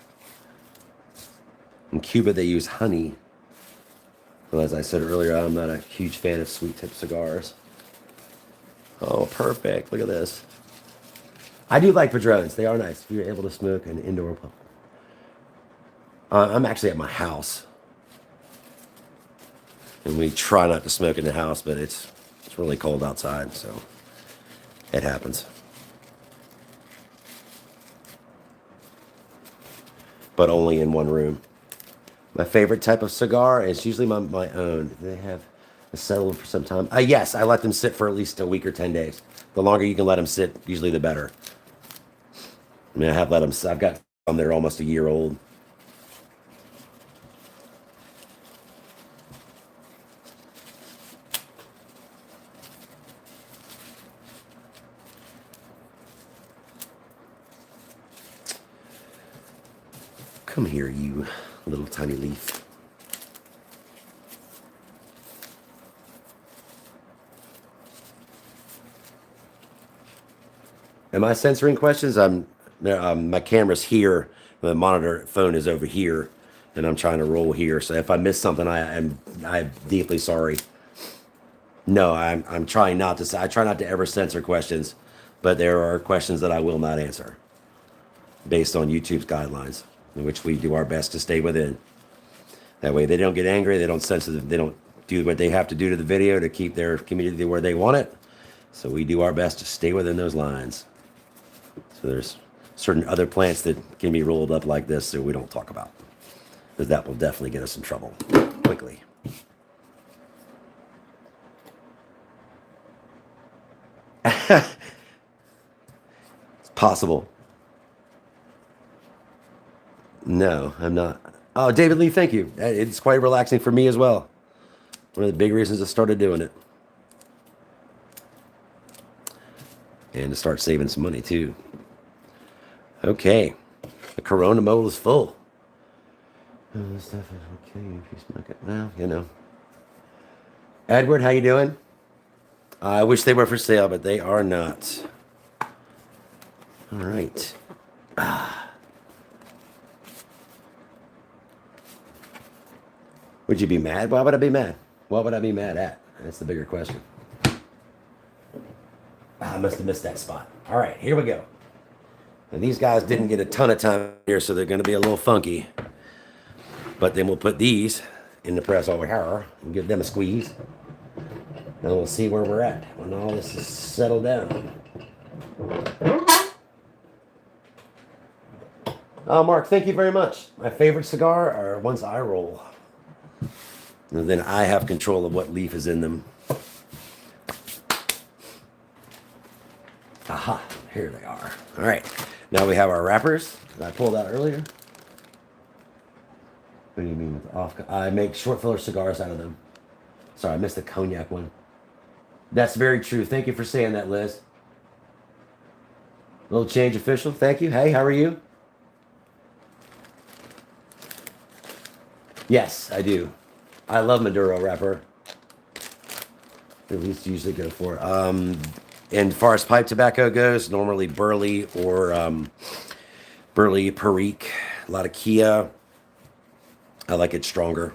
In Cuba, they use honey. Well, as I said earlier, I'm not a huge fan of sweet tip cigars. Oh, perfect. Look at this. I do like Padrones. They are nice. If you're able to smoke an indoor puff. I'm actually at my house. And we try not to smoke in the house, but it's really cold outside, so it happens. But only in one room. My favorite type of cigar is usually my own. They have settled for some time. Yes, I let them sit for at least a week or 10 days. The longer you can let them sit, usually the better. I mean, I've got some that are almost a year old. Come here, you little tiny leaf. Am I censoring questions? My camera's here. The monitor phone is over here, and I'm trying to roll here. So if I miss something, I'm deeply sorry. No, I'm trying not to. I try not to ever censor questions, but there are questions that I will not answer based on YouTube's guidelines, in which we do our best to stay within. That way, they don't get angry. They don't censor. They don't do what they have to do to the video to keep their community where they want it. So we do our best to stay within those lines. So there's certain other plants that can be rolled up like this that we don't talk about, because that will definitely get us in trouble quickly. It's possible. No, I'm not. Oh, David Lee, thank you. It's quite relaxing for me as well. One of the big reasons I started doing it. And to start saving some money too. Okay. The Corona mold is full. This stuff is okay if you smoke it. Well, you know. Edward, how you doing? I wish they were for sale, but they are not. All right. Would you be mad? Why would I be mad? What would I be mad at? That's the bigger question. I must have missed that spot. All right, here we go. And these guys didn't get a ton of time here, so they're going to be a little funky. But then we'll put these in the press over here and give them a squeeze. And we'll see where we're at when all this is settled down. Oh, Mark, thank you very much. My favorite cigar are ones I roll. And then I have control of what leaf is in them. Aha, here they are. All right, now we have our wrappers that I pulled out earlier. What do you mean with off? I make short filler cigars out of them. Sorry, I missed the cognac one. That's very true. Thank you for saying that, Liz. Little change official. Thank you. Hey, how are you? Yes, I do. I love Maduro wrapper. At least usually go for it. And as far as pipe tobacco goes, normally Burley or Burley Perique. A lot of Kia. I like it stronger.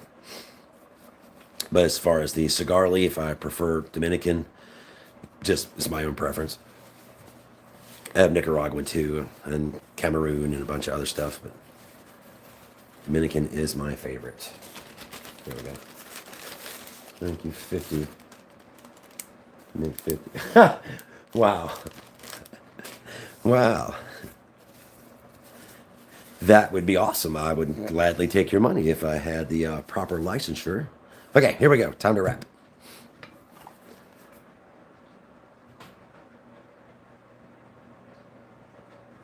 But as far as the cigar leaf, I prefer Dominican. Just it's my own preference. I have Nicaraguan too, and Cameroon and a bunch of other stuff, but Dominican is my favorite. There we go. Thank you, 50. Make 50. Wow. Wow. That would be awesome. I would gladly take your money if I had the proper licensure. Okay, here we go. Time to wrap.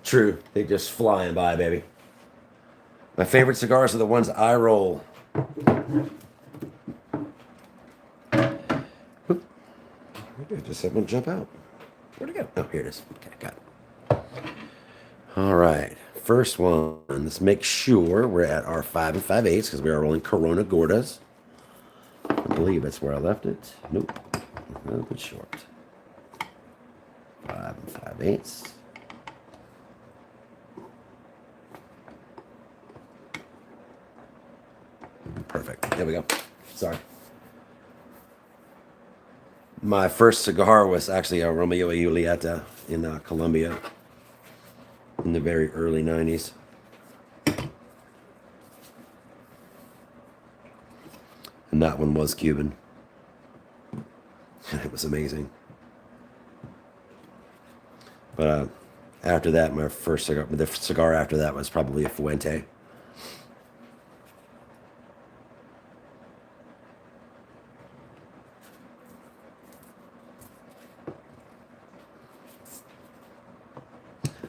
True. They're just flying by, baby. My favorite cigars are the ones I roll. Oop. I just had one jump out. Where'd it go? Oh, here it is. Okay, got it. All right. First one. Let's make sure we're at our 5 5/8 because we are rolling Corona Gordas. I believe that's where I left it. Nope. A little bit short. 5 5/8. Perfect. There we go. Sorry. My first cigar was actually a Romeo y Julieta in Colombia in the very early 90s. And that one was Cuban. It was amazing. But after that, my first cigar, the cigar after that was probably a Fuente.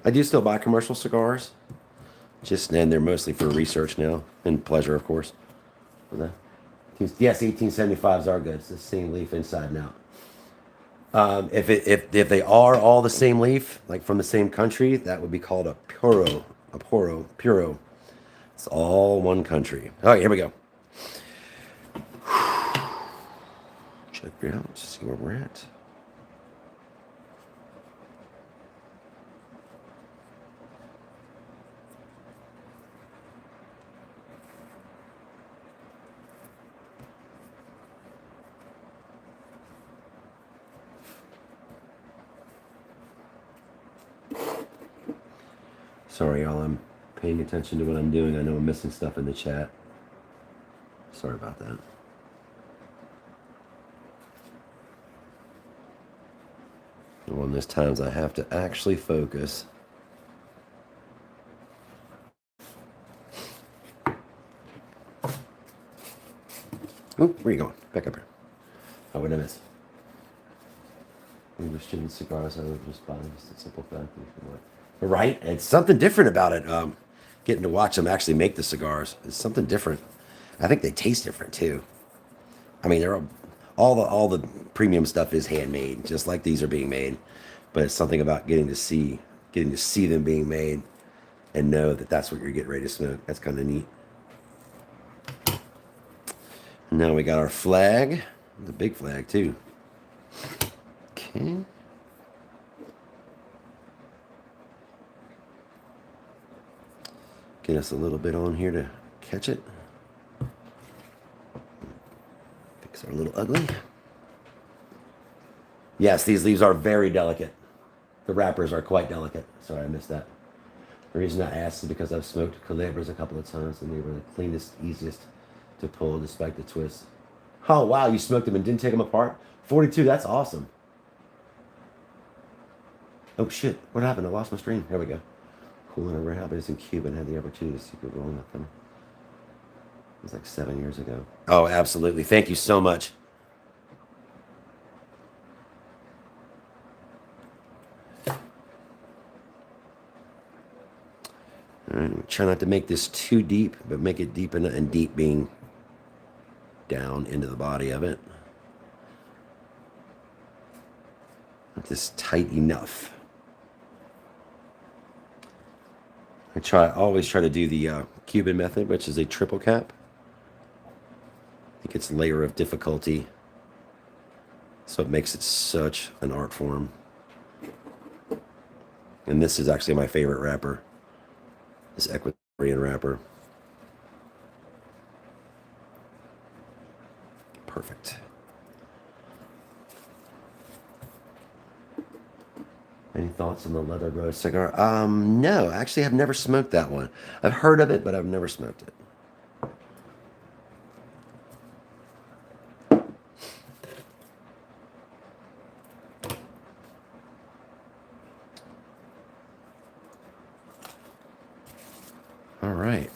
I do still buy commercial cigars, and they're mostly for research now and pleasure, of course. Yes, 1875s are good. It's the same leaf inside and out. If they are all the same leaf, like from the same country, that would be called a puro. Puro. It's all one country. All right, here we go. Check it out. See where we're at. Sorry, y'all. I'm paying attention to what I'm doing. I know I'm missing stuff in the chat. Sorry about that. One of those times I have to actually focus. Oh, where are you going? Back up here. Oh, what did I miss? English German cigars, I would just buy just a simple fact. Right? It's something different about it. Getting to watch them actually make the cigars. It's something different. I think they taste different too. I mean, they're all the premium stuff is handmade, just like these are being made. But it's something about getting to see them being made and know that that's what you're getting ready to smoke. That's kind of neat. Now we got our flag, the big flag too. Okay. Get us a little bit on here to catch it. Fix our little ugly. Yes, these leaves are very delicate. The wrappers are quite delicate. Sorry, I missed that. The reason I asked is because I've smoked Culebras a couple of times and they were the cleanest, easiest to pull despite the twist. Oh, wow, you smoked them and didn't take them apart? 42, that's awesome. Oh, shit, what happened? I lost my stream. Here we go. Cool, and I happened in Cuba and had the opportunity to see people rolling with them. It was like 7 years ago. Oh, absolutely. Thank you so much. All right, try not to make this too deep, but make it deep enough, and deep being down into the body of it. Not this tight enough. I always try to do the Cuban method, which is a triple cap. I think it's layer of difficulty, so it makes it such an art form. And this is actually my favorite wrapper, this Ecuadorian wrapper. Perfect. Any thoughts on the leather rose cigar? No, actually, I've never smoked that one. I've heard of it, but I've never smoked it. All right.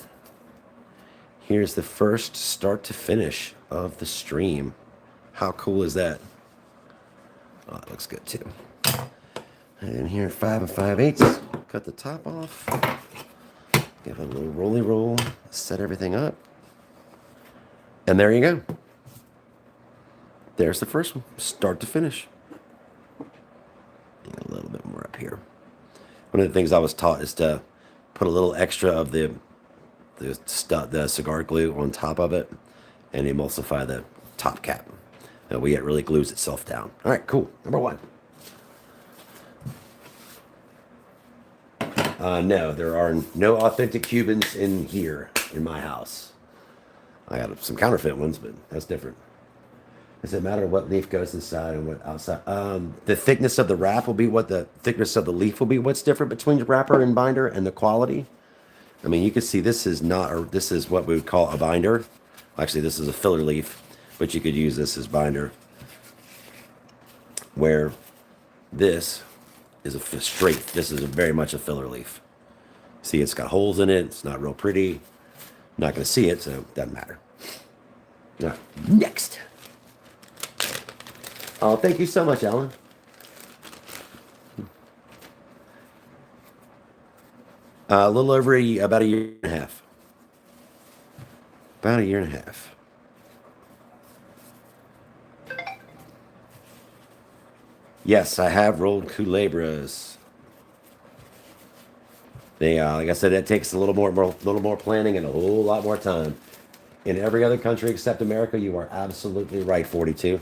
Here's the first start to finish of the stream. How cool is that? Oh, it looks good too. And here, 5 5/8. Cut the top off. Give it a little rolly roll. Set everything up. And there you go. There's the first one. Start to finish. A little bit more up here. One of the things I was taught is to put a little extra of the cigar glue on top of it and emulsify the top cap. That way it really glues itself down. All right, cool. Number 1. No, there are no authentic Cubans in here in my house. I got some counterfeit ones, but that's different. Does it matter what leaf goes inside and what outside? The thickness of the wrap will be what the thickness of the leaf will be. What's different between the wrapper and binder and the quality? I mean, you can see this is this is what we would call a binder. Actually, this is a filler leaf, but you could use this as binder. Where this is a straight, this is very much a filler leaf. See, it's got holes in it. It's not real pretty. Not going to see it, so it doesn't matter. All right, next. Oh, thank you so much, Alan. A little over about a year and a half. About a year and a half. Yes, I have rolled Culebras. They, like I said, that takes a little more planning and a whole lot more time. In every other country except America, you are absolutely right, 42.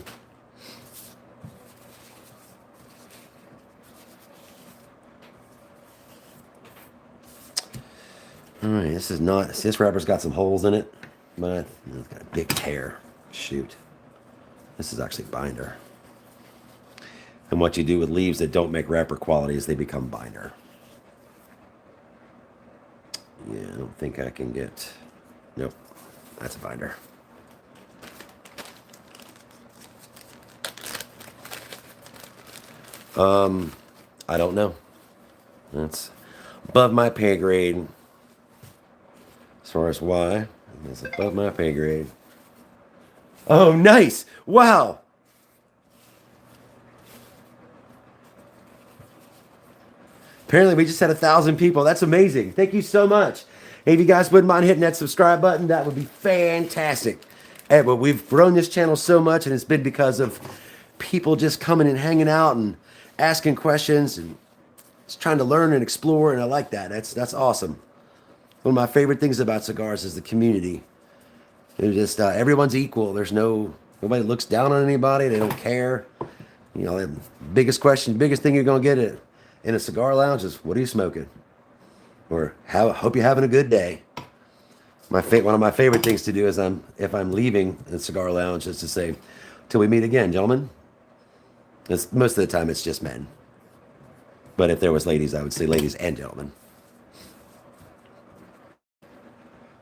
All right, this wrapper's got some holes in it, but it's got a big tear. Shoot. This is actually binder. And what you do with leaves that don't make wrapper quality is they become binder. Yeah, I don't think I can get... Nope, that's a binder. I don't know. That's above my pay grade. As far as why, it's above my pay grade. Oh, nice! Wow! Apparently, we just had 1,000 people. That's amazing. Thank you so much. Hey, if you guys wouldn't mind hitting that subscribe button, that would be fantastic. Hey, but we've grown this channel so much, and it's been because of people just coming and hanging out and asking questions and just trying to learn and explore, and I like that. That's awesome. One of my favorite things about cigars is the community. They're just everyone's equal. There's nobody looks down on anybody. They don't care. You know, the biggest thing you're gonna get in a cigar lounge is, what are you smoking? Or hope you're having a good day. One of my favorite things to do is if I'm leaving the cigar lounge is to say, till we meet again, gentlemen. Most of the time it's just men. But if there was ladies, I would say ladies and gentlemen.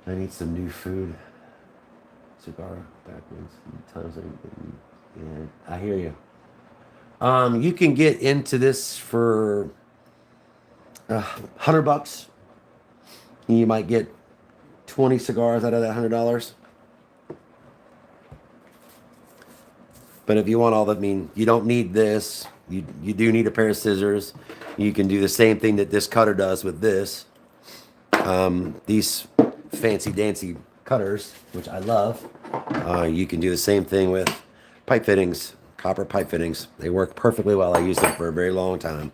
I need some new food. Cigar backwards. Yeah, I hear you. You can get into this for $100. You might get 20 cigars out of that $100. But if you want all that, I mean, you don't need this. You do need a pair of scissors. You can do the same thing that this cutter does with this. These fancy dancy cutters, which I love. You can do the same thing with pipe fittings, copper pipe fittings. They work perfectly well. I used them for a very long time.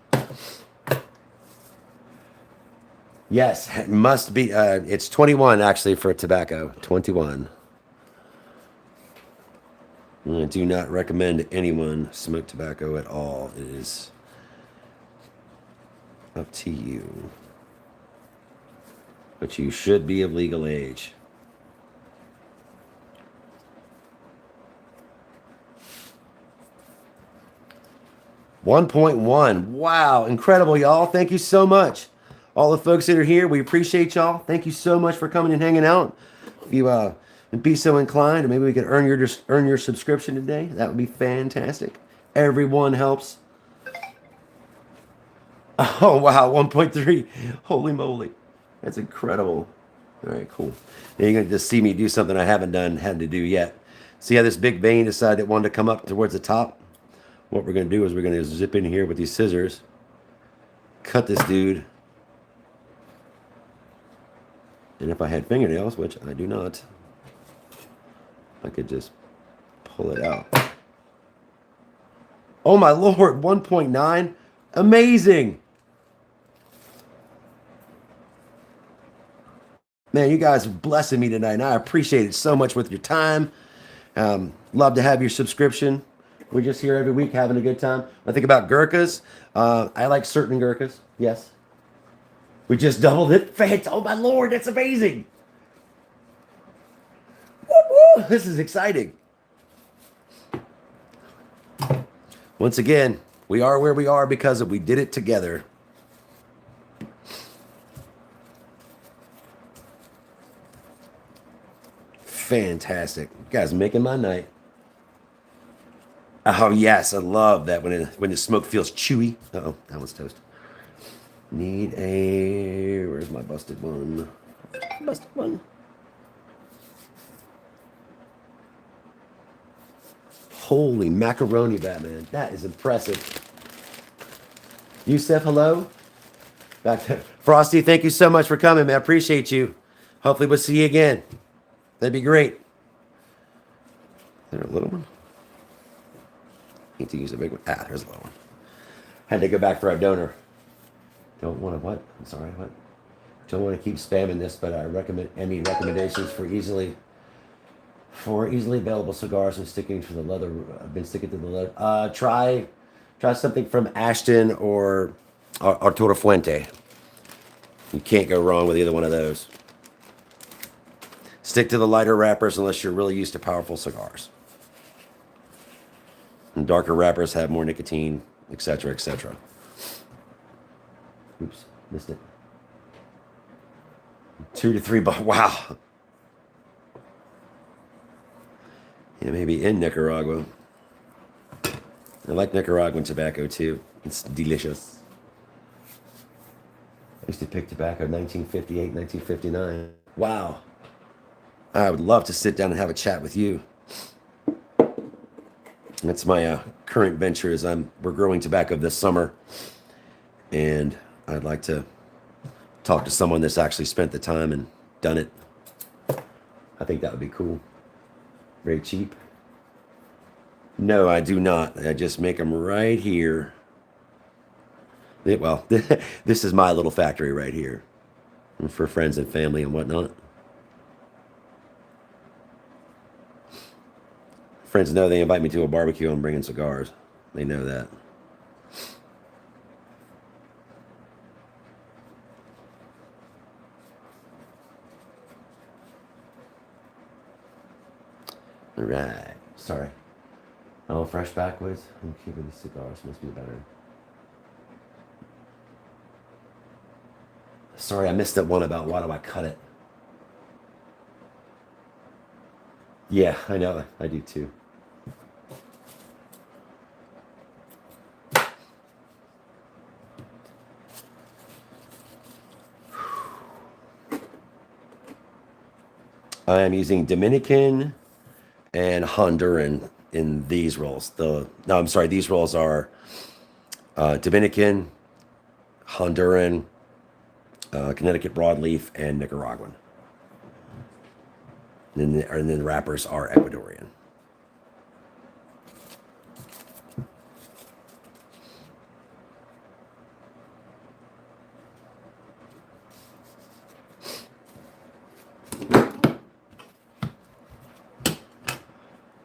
Yes, it must be. It's 21 actually for tobacco. 21. I do not recommend anyone smoke tobacco at all. It is up to you. But you should be of legal age. $1.1. Wow, incredible, y'all. Thank you so much. All the folks that are here, we appreciate y'all. Thank you so much for coming and hanging out. If you be so inclined, and maybe we could earn your subscription today. That would be fantastic. Everyone helps. Oh wow, 1.3. Holy moly, that's incredible. All right, cool. Now you're gonna just see me do something I haven't had to do yet. See how this big vein decided it wanted to come up towards the top? What we're gonna do is we're gonna zip in here with these scissors, cut this dude. And if I had fingernails, which I do not, I could just pull it out. Oh my Lord, 1.9. Amazing. Man, you guys are blessing me tonight, and I appreciate it so much with your time. Love to have your subscription. We're just here every week having a good time. I think about Gurkhas. I like certain Gurkhas, yes. We just doubled it. Oh my Lord, that's amazing. Woo-woo, this is exciting. Once again, we are where we are because we did it together. Fantastic. You guys making my night. Oh yes, I love that when the smoke feels chewy. Uh-oh, that one's toast. Where's my busted one? Busted one. Holy macaroni, Batman. That is impressive. Yusef, hello. Back there. Frosty, thank you so much for coming, man. I appreciate you. Hopefully we'll see you again. That'd be great. Is there a little one? Need to use a big one. There's a little one. Had to go back for our donor. Don't want to what? I'm sorry, what? Don't want to keep spamming this, but I recommend any recommendations for easily available cigars and sticking to the leather. I've been sticking to the leather. Try something from Ashton or Arturo Fuente. You can't go wrong with either one of those. Stick to the lighter wrappers unless you're really used to powerful cigars. And darker wrappers have more nicotine, etc., etc. Oops, missed it. 2 to 3 bucks. Wow. Yeah, maybe in Nicaragua. I like Nicaraguan tobacco too. It's delicious. I used to pick tobacco 1958, 1959. Wow. I would love to sit down and have a chat with you. That's my current venture is we're growing tobacco this summer. And I'd like to talk to someone that's actually spent the time and done it. I think that would be cool. Very cheap. No, I do not. I just make them right here. Well, this is my little factory right here for friends and family and whatnot. Friends know they invite me to a barbecue, I'm bringing cigars. They know that. All right. Sorry. Oh, fresh backwards. I'm keeping these cigars. Must be better. Sorry, I missed that one about why do I cut it. Yeah, I know. I do too. I am using Dominican and Honduran in these rolls. These rolls are Dominican, Honduran, Connecticut broadleaf, and Nicaraguan. And then the wrappers are Ecuadorian.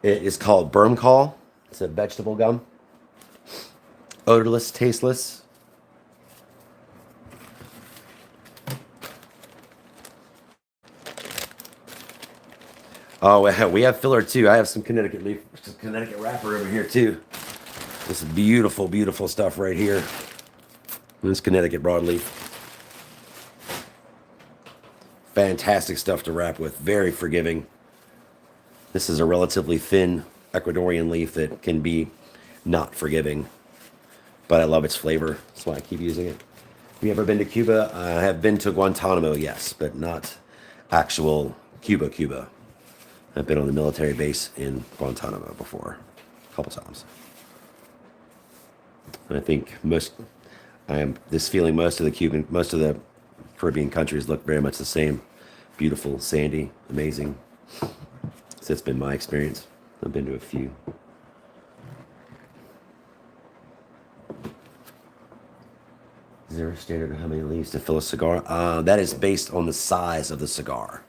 It is called Bermcall. It's a vegetable gum. Odorless, tasteless. Oh, we have filler too. I have some Connecticut leaf, some Connecticut wrapper over here too. This is beautiful, beautiful stuff right here. This Connecticut broadleaf. Fantastic stuff to wrap with. Very forgiving. This is a relatively thin Ecuadorian leaf that can be not forgiving, but I love its flavor. That's why I keep using it. Have you ever been to Cuba? I have been to Guantanamo, yes, but not actual Cuba. I've been on the military base in Guantanamo before, a couple times. And I think most of the Caribbean countries look very much the same. Beautiful, sandy, amazing. So that's been my experience. I've been to a few. Is there a standard of how many leaves to fill a cigar? That is based on the size of the cigar.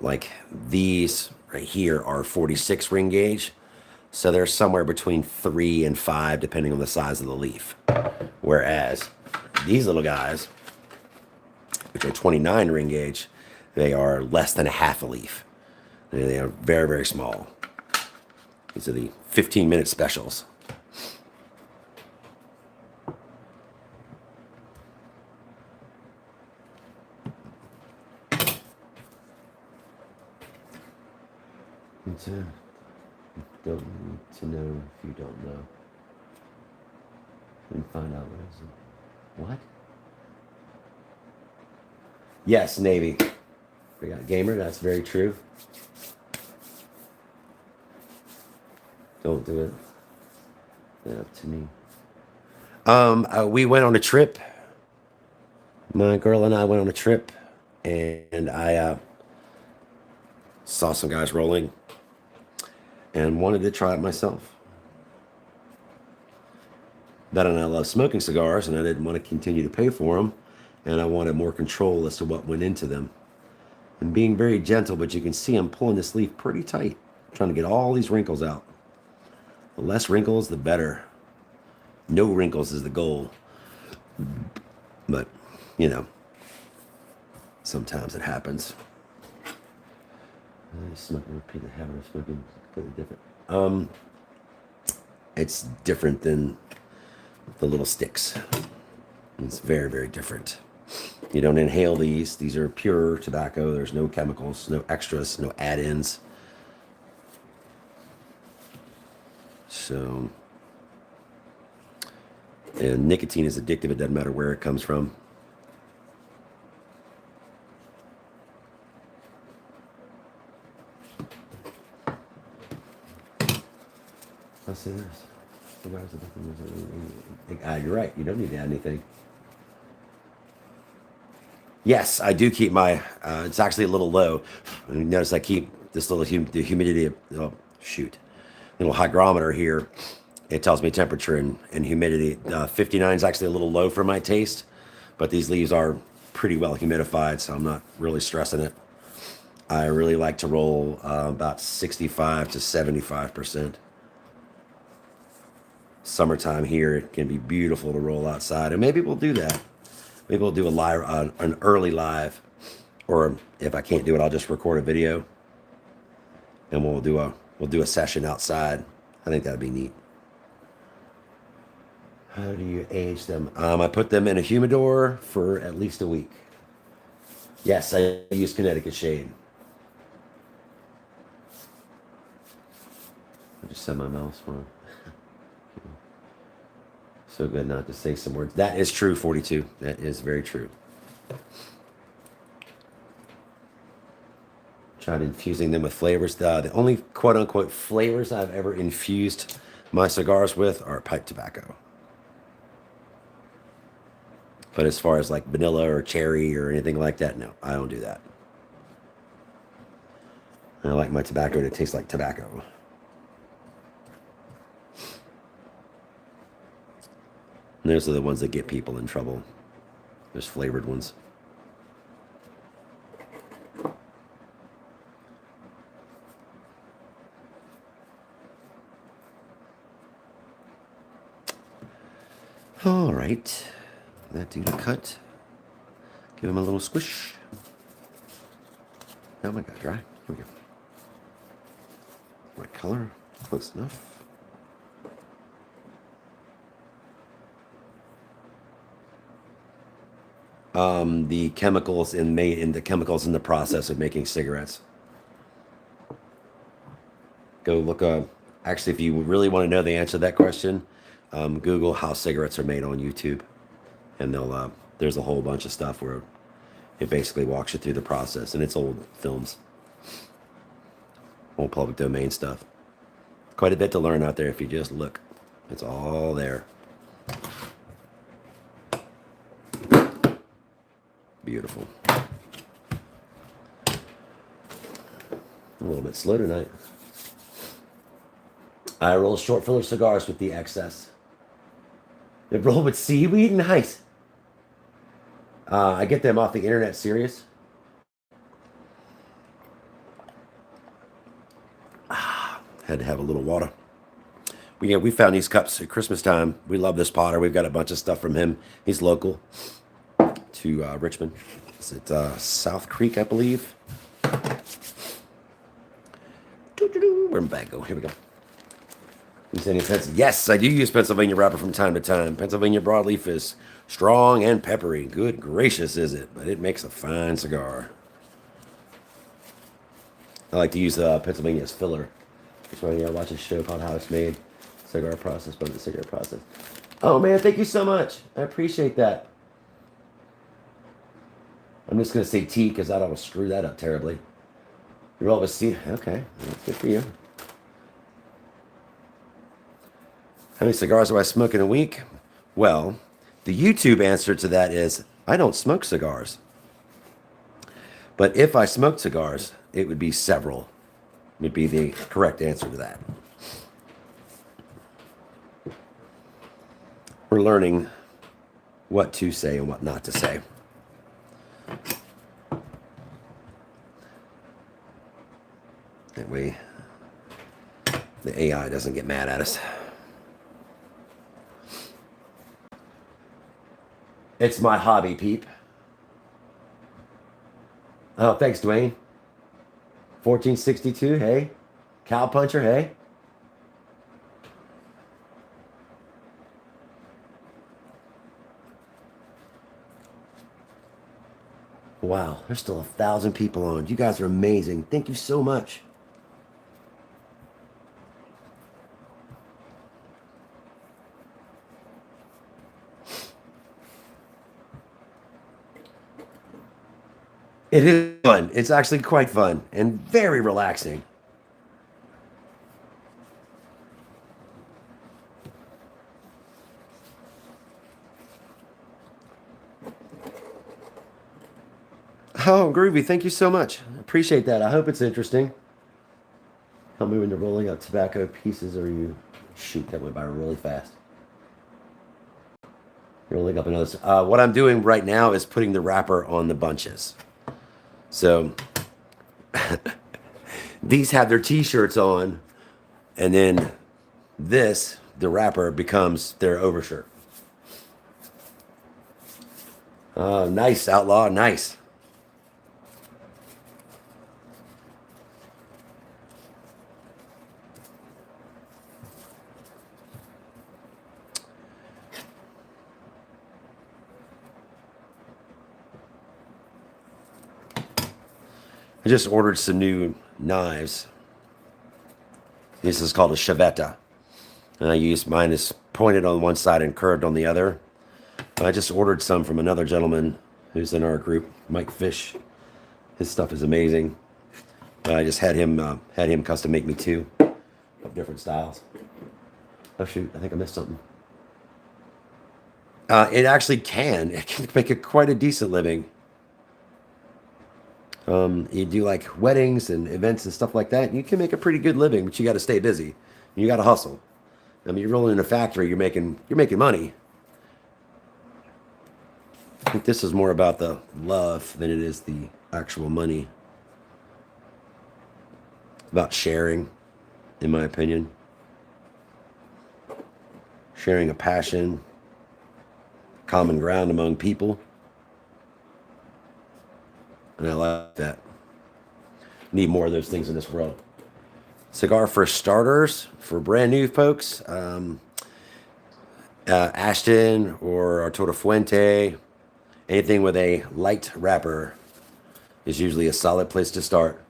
Like these right here are 46 ring gauge. So they're somewhere between 3 and 5 depending on the size of the leaf. Whereas these little guys, which are 29 ring gauge, they are less than a half a leaf. They are very, very small. These are the 15-minute specials. Don't need to know if you don't know. And find out what is it. What? Yes, Navy. We got gamer, that's very true. Don't do it. Not up to me. We went on a trip. My girl and I went on a trip, and I saw some guys rolling and wanted to try it myself. That and I love smoking cigars, and I didn't want to continue to pay for them, and I wanted more control as to what went into them. And being very gentle, but you can see I'm pulling this leaf pretty tight, trying to get all these wrinkles out. The less wrinkles, the better. No wrinkles is the goal. But, you know, sometimes it happens. Smoking, repeat the habit of smoking is completely different. It's different than the little sticks. It's very, very different. You don't inhale these. These are pure tobacco. There's no chemicals, no extras, no add-ins. So, and nicotine is addictive. It doesn't matter where it comes from. I'll say this. You're right. You don't need to add anything. Yes, I do keep my, it's actually a little low. And you notice I keep this little the humidity, oh, shoot, little hygrometer here. It tells me temperature and humidity. 59 is actually a little low for my taste, but these leaves are pretty well humidified, so I'm not really stressing it. I really like to roll about 65 to 75%. Summertime here, it can be beautiful to roll outside, and maybe we'll do that. Maybe we'll do a live, an early live, or if I can't do it, I'll just record a video, and we'll do a session outside. I think that'd be neat. How do you age them? I put them in a humidor for at least a week. Yes, I use Connecticut shade. I just set my mouse on. So good not to say some words. That is true, 42. That is very true. Tried infusing them with flavors. The only quote-unquote flavors I've ever infused my cigars with are pipe tobacco. But as far as like vanilla or cherry or anything like that, no, I don't do that. I like my tobacco to taste like tobacco. And those are the ones that get people in trouble. There's flavored ones. All right. That dude a cut. Give him a little squish. Oh my God, dry. Here we go. Right color. Close enough. The chemicals in the process of making cigarettes. Go look up. Actually, if you really want to know the answer to that question, Google how cigarettes are made on YouTube, and there's a whole bunch of stuff where it basically walks you through the process, and it's old films, old public domain stuff. Quite a bit to learn out there if you just look. It's all there. Beautiful. A little bit slow tonight. I roll short filler cigars with the excess. They roll with seaweed? Nice. I get them off the internet series. Had to have a little water. We found these cups at Christmas time. We love this potter. We've got a bunch of stuff from him. He's local to Richmond. Is it South Creek, I believe? Where'd my bag go? Here we go. Use any Pennsylvania? Yes, I do use Pennsylvania wrapper from time to time. Pennsylvania broadleaf is strong and peppery. Good gracious, is it? But it makes a fine cigar. I like to use Pennsylvania as filler. That's why I watch a show called How It's Made. Cigar process, but the cigar process. Oh man, thank you so much. I appreciate that. I'm just going to say tea because I don't want to screw that up terribly. You roll with C. Okay, that's good for you. How many cigars do I smoke in a week? Well, the YouTube answer to that is I don't smoke cigars. But if I smoked cigars, it would be several. Would be the correct answer to that. We're learning what to say and what not to say. That way the AI doesn't get mad at us. It's my hobby, Peep. Oh, thanks, Dwayne. 1462, hey. Cow Puncher, hey. Wow, there's still 1,000 people on. You guys are amazing. Thank you so much. It is fun. It's actually quite fun and very relaxing. Oh, groovy. Thank you so much. Appreciate that. I hope it's interesting. Help me when you're rolling up tobacco pieces or you... Shoot, that went by really fast. Rolling up another... what I'm doing right now is putting the wrapper on the bunches. So these have their t-shirts on, and then this, the wrapper, becomes their overshirt. Nice, Outlaw. Nice. I just ordered some new knives. This is called a chavetta. And I use mine is pointed on one side and curved on the other. I just ordered some from another gentleman who's in our group, Mike Fish. His stuff is amazing. I just had him custom make me two of different styles. Oh shoot, I think I missed something. It actually can. It can make it quite a decent living. You do like weddings and events and stuff like that. You can make a pretty good living, but you got to stay busy. You got to hustle. I mean, you're rolling in a factory. You're making money. I think this is more about the love than it is the actual money. About sharing, in my opinion. Sharing a passion, common ground among people. And I like that. Need more of those things in this world. Cigar for starters, for brand new folks. Ashton or Arturo Fuente. Anything with a light wrapper is usually a solid place to start.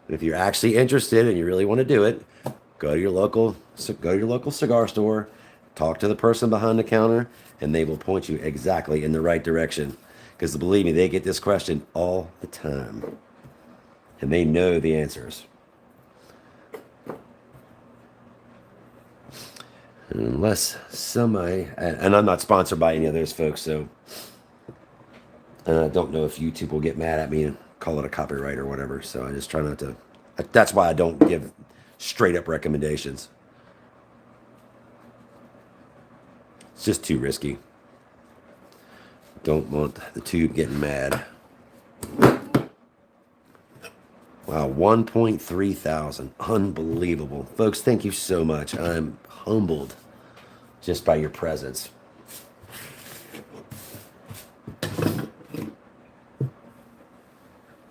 But if you're actually interested and you really want to do it, go to your local cigar store, talk to the person behind the counter, and they will point you exactly in the right direction. Because believe me, they get this question all the time. And they know the answers. Unless somebody, and I'm not sponsored by any of those folks, so I don't know if YouTube will get mad at me and call it a copyright or whatever. So I just try not to. That's why I don't give straight up recommendations. It's just too risky. Don't want the tube getting mad. Wow, 1.3 thousand. Unbelievable. Folks, thank you so much. I'm humbled just by your presence.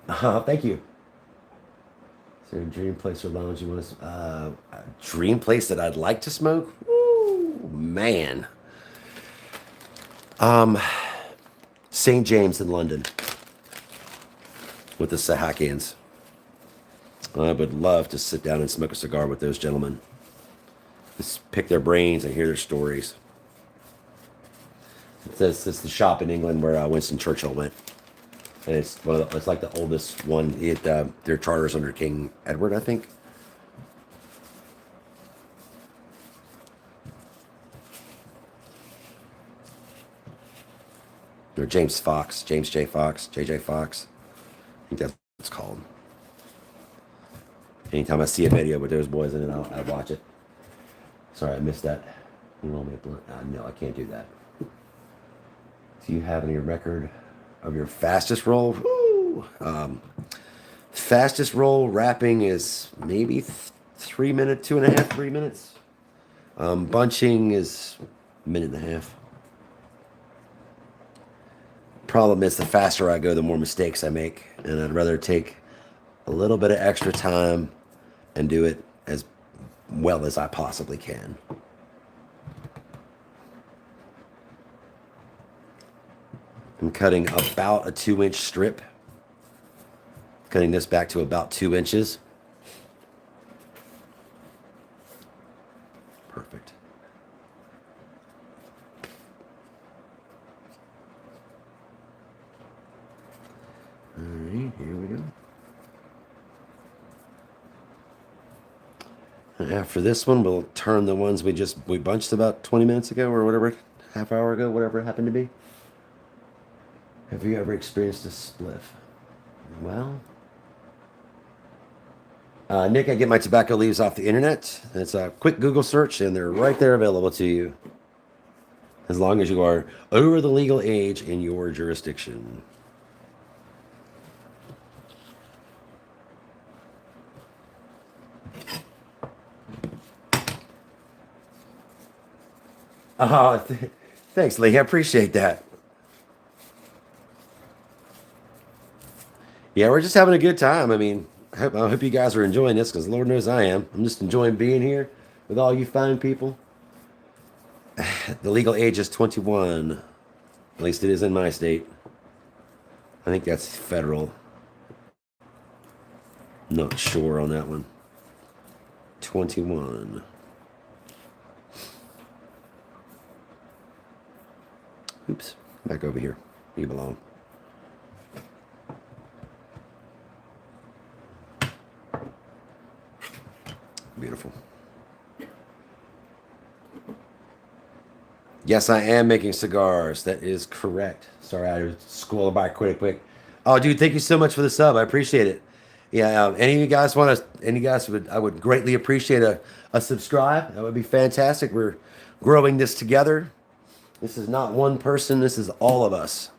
Thank you. Is there a dream place or lounge you want to... a dream place that I'd like to smoke? Woo, man. St. James in London with the Sahakians. I would love to sit down and smoke a cigar with those gentlemen. Just pick their brains and hear their stories. It's the shop in England where Winston Churchill went. And it's it's like the oldest one. Their charter's under King Edward, I think. Or James J. Fox. I think that's what it's called. Anytime I see a video with those boys in it, I'll watch it. Sorry, I missed that. You want me to blunt? No, I can't do that. Do you have any record of your fastest roll? Woo! Fastest roll wrapping is maybe 3 minutes, 2.5, 3 minutes. Bunching is a minute and a half. Problem is, the faster I go, the more mistakes I make. And I'd rather take a little bit of extra time and do it as well as I possibly can. I'm cutting about a 2-inch strip Cutting this back to about 2 inches. Perfect. All right, here we go. And after this one, we'll turn the ones we bunched about 20 minutes ago or whatever, half hour ago, whatever it happened to be. Have you ever experienced a spliff? Well, Nick, I get my tobacco leaves off the internet. It's a quick Google search, and they're right there available to you, as long as you are over the legal age in your jurisdiction. Oh, thanks, Lee. I appreciate that. Yeah, we're just having a good time. I mean, I hope you guys are enjoying this, because Lord knows I am. I'm just enjoying being here with all you fine people. The legal age is 21. At least it is in my state. I think that's federal. Not sure on that one. 21. Oops. Back over here. You belong. Beautiful. Yes, I am making cigars. That is correct. Sorry, I scrolled by quick. Oh, dude, thank you so much for the sub. I appreciate it. Yeah, any of you guys want to? Any guys I would greatly appreciate a subscribe. That would be fantastic. We're growing this together. This is not one person. This is all of us.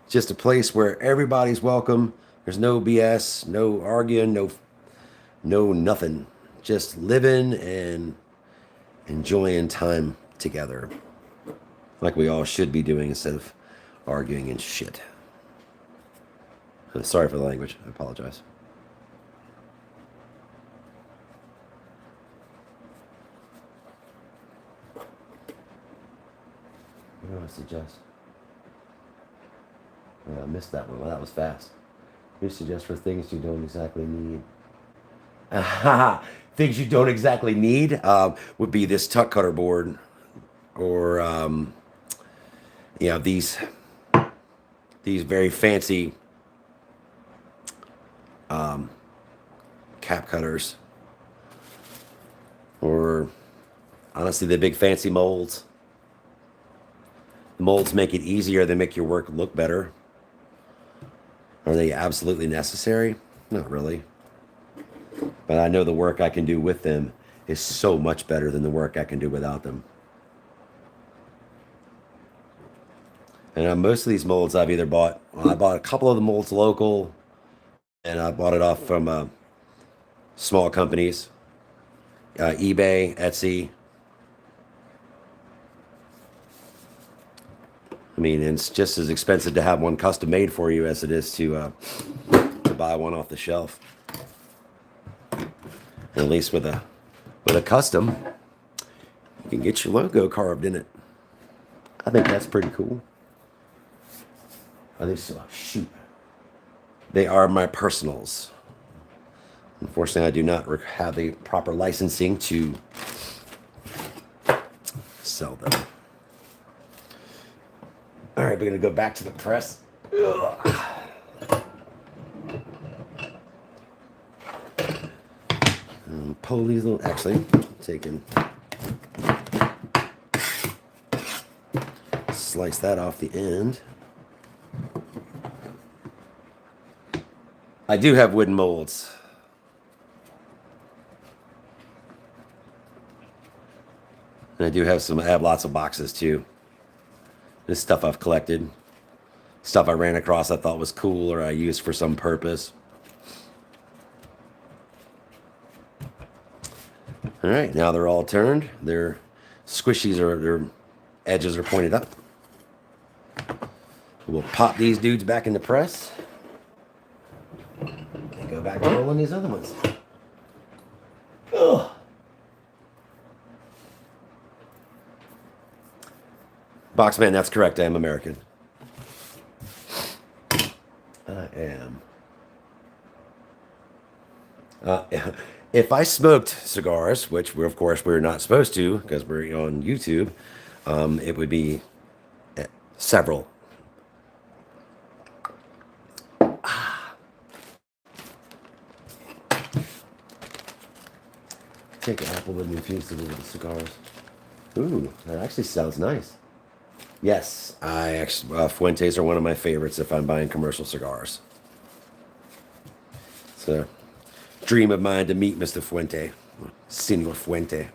Just a place where everybody's welcome. There's no BS, no arguing, no nothing. Just living and enjoying time together, like we all should be doing, instead of arguing and shit. Sorry for the language. I apologize. What do I suggest? I missed that one. Well, that was fast. You suggest for things you don't exactly need. Things you don't exactly need would be this tuck cutter board, or these very fancy cap cutters, or honestly the big fancy molds. The molds make it easier. They make your work look better. Are they absolutely necessary? Not really. But I know the work I can do with them is so much better than the work I can do without them. And most of these molds I've either bought, I bought a couple of the molds local, and I bought it off from small companies, eBay, Etsy. I mean, it's just as expensive to have one custom made for you as it is to buy one off the shelf. And at least with a custom, you can get your logo carved in it. I think that's pretty cool. Are they so? Shoot. They are my personals. Unfortunately, I do not have the proper licensing to sell them. All right, we're going to go back to the press. Pull these little, actually, taking, slice that off the end. I do have wooden molds. And I have lots of boxes too. This stuff I've collected. Stuff I ran across I thought was cool or I used for some purpose. All right, now they're all turned. Their squishies their edges are pointed up. We'll pop these dudes back in the press. And go back to rolling these other ones. Ugh. Boxman, that's correct. I am American. I am. Uh, if I smoked cigars, which of course we're not supposed to because we're on YouTube, it would be several. Take an apple and infuse it with the cigars. Ooh, that actually sounds nice. Yes, I actually Fuentes are one of my favorites if I'm buying commercial cigars. It's a dream of mine to meet Mr. Fuente, Senor Fuente,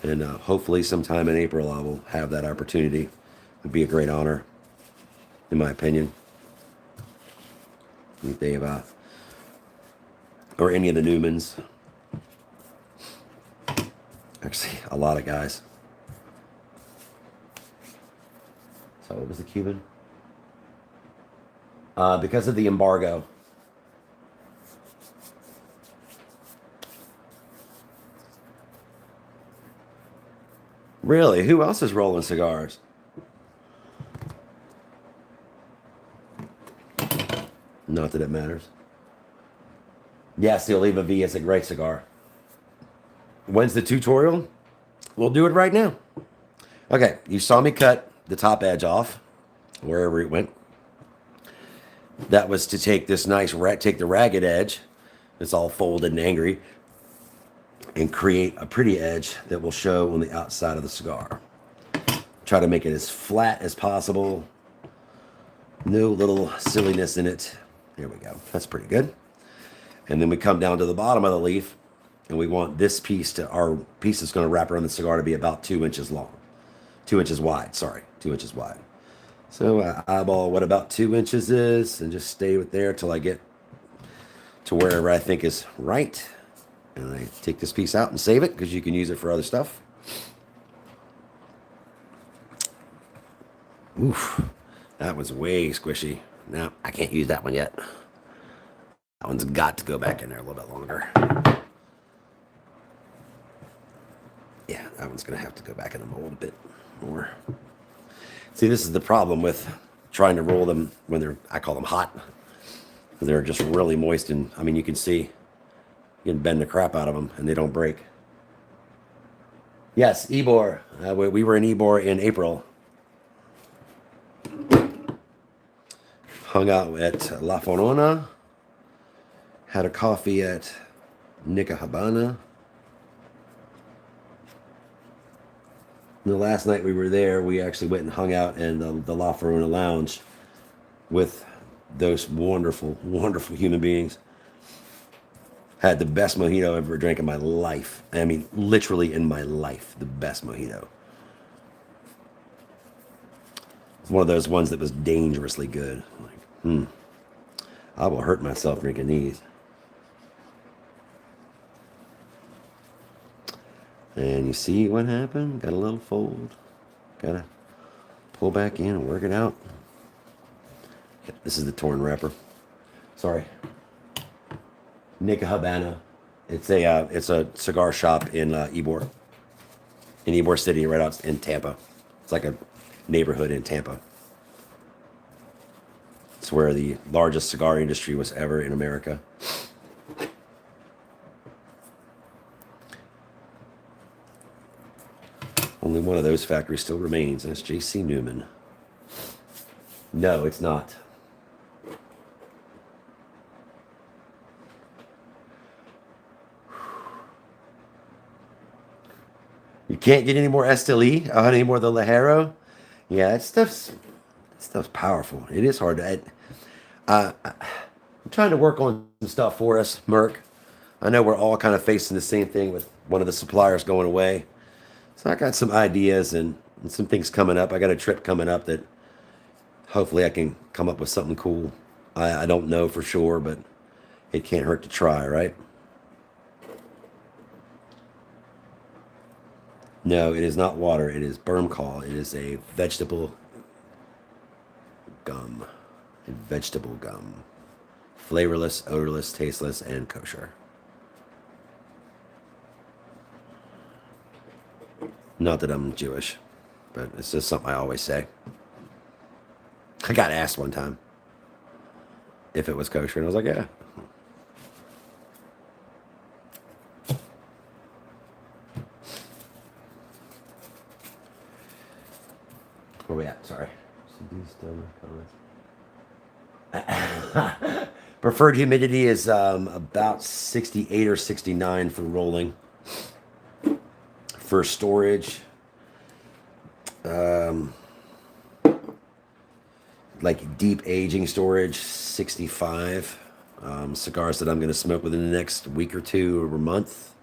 and hopefully sometime in April I will have that opportunity. It'd be a great honor, in my opinion. Meet Dave, or any of the Newmans. Actually, a lot of guys. So what was the Cuban? Because of the embargo. Really? Who else is rolling cigars? Not that it matters. Yes, the Oliva V is a great cigar. When's the tutorial? We'll do it right now. Okay, you saw me cut the top edge off, wherever it went. That was to take this nice, take the ragged edge, it's all folded and angry, and create a pretty edge that will show on the outside of the cigar. Try to make it as flat as possible. No little silliness in it. There we go. That's pretty good. And then we come down to the bottom of the leaf, and we want this piece to, our piece that's going to wrap around the cigar to be about 2 inches long. 2 inches wide, sorry, 2 inches wide. So eyeball what about 2 inches is, and just stay with there till I get to wherever I think is right. And I take this piece out and save it because you can use it for other stuff. Oof, that was way squishy. No, I can't use that one yet. That one's got to go back in there a little bit longer. Yeah, that one's going to have to go back in the mold a bit more. See, this is the problem with trying to roll them when they're, I call them hot. They're just really moist, and I mean, you can see, you can bend the crap out of them and they don't break. Yes, Ybor. We were in Ybor in April. Hung out at La Fonona. Had a coffee at Nica Habana. And the last night we were there, we actually went and hung out in the La Fonona Lounge with those wonderful, wonderful human beings. Had the best mojito I've ever drank in my life. I mean, literally in my life, the best mojito. It's one of those ones that was dangerously good. Like, I will hurt myself drinking these. And you see what happened? Got a little fold. Gotta pull back in and work it out. This is the torn wrapper. Sorry. Nica Habana. It's a cigar shop in Ybor City, right out in Tampa. It's like a neighborhood in Tampa. It's where the largest cigar industry was ever in America. Only one of those factories still remains, and it's J.C. Newman. No, it's not. You can't get any more Esteli, any more of the Lajero. Yeah, that stuff's powerful. It is hard to. I'm trying to work on some stuff for us, Merck. I know we're all kind of facing the same thing with one of the suppliers going away. So I got some ideas and some things coming up. I got a trip coming up that hopefully I can come up with something cool. I don't know for sure, but it can't hurt to try, right? No, it is not water. It is Bermcall. It is a vegetable gum. A vegetable gum. Flavorless, odorless, tasteless, and kosher. Not that I'm Jewish, but it's just something I always say. I got asked one time if it was kosher, and I was like, yeah. Preferred humidity is about 68 or 69 for rolling. For storage, like deep aging storage, 65. Cigars that I'm going to smoke within the next week or two or a month,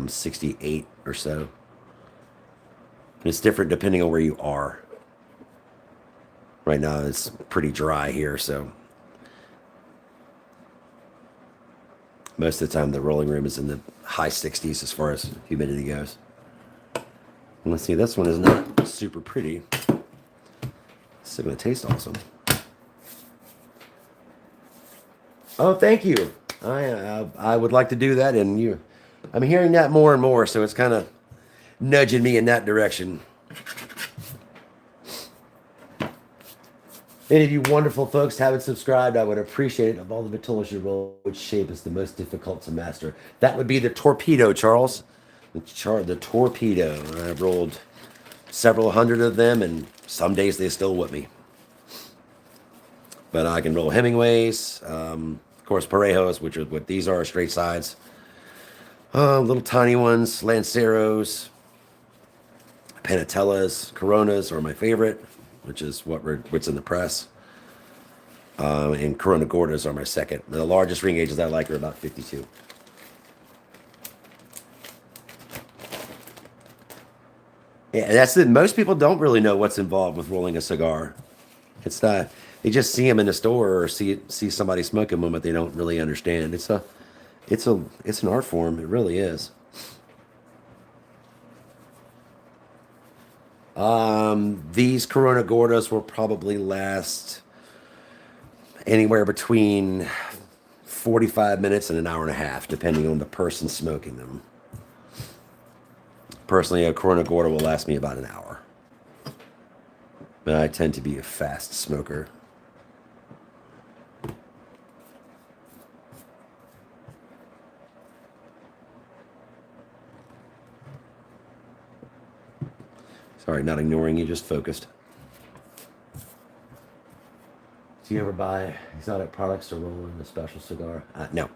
68 or so. And it's different depending on where you are. Right now it's pretty dry here, so most of the time the rolling room is in the high 60s as far as humidity goes. And let's see, this one is not super pretty. It's still going to taste awesome. Oh, thank you. I would like to do that, and I'm hearing that more and more, so it's kind of nudging me in that direction. Any of you wonderful folks haven't subscribed, I would appreciate it. Of all the vitolas you roll, which shape is the most difficult to master? That would be the torpedo, Charles. The torpedo. I've rolled several hundred of them, and some days they still whip me. But I can roll Hemingways, of course Parejos, which are what these are, straight sides. Little tiny ones, Lanceros, Panatellas, Coronas are my favorite, which is what's in the press. And Corona Gordas are my second. The largest ring gauges I like are about 52. Yeah, that's it. Most people don't really know what's involved with rolling a cigar. It's not. They just see them in the store or see somebody smoking them, but they don't really understand. It's an art form. It really is. These Corona Gordas will probably last anywhere between 45 minutes and an hour and a half, depending on the person smoking them. Personally, a Corona Gorda will last me about an hour. But I tend to be a fast smoker. Sorry, not ignoring you, just focused. Do you ever buy exotic products to roll in a special cigar? No.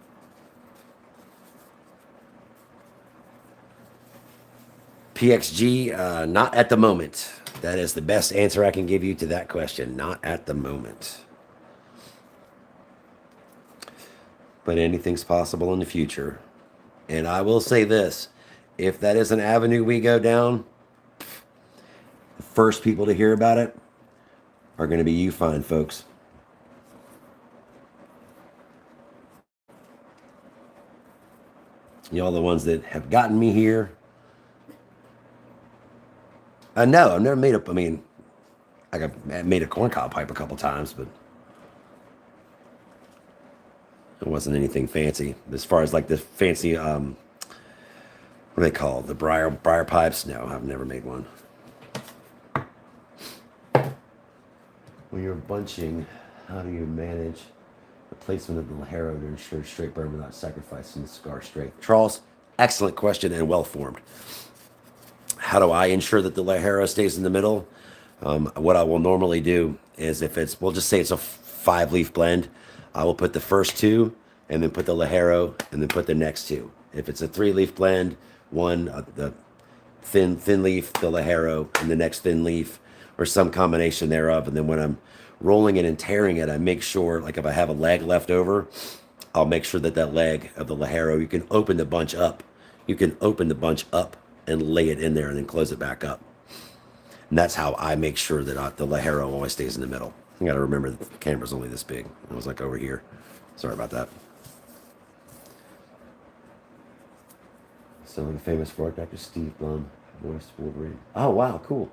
PXG, not at the moment. That is the best answer I can give you to that question. Not at the moment. But anything's possible in the future. And I will say this. If that is an avenue we go down, the first people to hear about it are going to be you fine folks. Y'all the ones that have gotten me here. No, I've never made a, I mean, I made a corncob pipe a couple times, but it wasn't anything fancy. As far as like the fancy, what are they called? The briar pipes? No, I've never made one. When you're bunching, how do you manage the placement of the Lajero to ensure straight burn without sacrificing the cigar strength? Charles, excellent question and well formed. How do I ensure that the Lajero stays in the middle? What I will normally do is if it's, we'll just say it's a 5-leaf blend, I will put the first 2 and then put the Lajero and then put the next 2. If it's a 3-leaf blend, the thin leaf, the Lajero, and the next thin leaf, or some combination thereof. And then when I'm rolling it and tearing it, I make sure, like if I have a leg left over, I'll make sure that leg of the Lajero, you can open the bunch up. You can open the bunch up and lay it in there and then close it back up. And that's how I make sure that the Lajero always stays in the middle. You got to remember the camera's only this big. It was like over here. Sorry about that. So the famous for Dr. Steve Blum voiced Wolverine. Oh, wow, cool.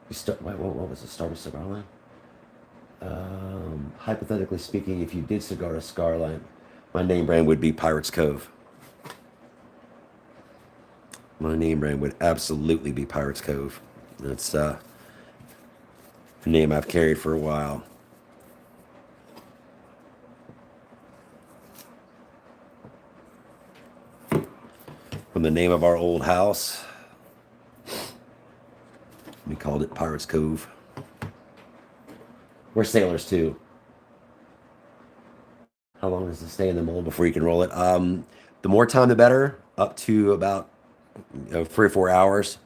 What was the start of cigar line? Hypothetically speaking, if you did cigar line, my name brand would be Pirates Cove. My name brand would absolutely be Pirates Cove. That's a name I've carried for a while. From the name of our old house, we called it Pirates Cove. We're sailors too. How long does it stay in the mold before you can roll it? The more time, the better. Up to about 3 or 4 hours.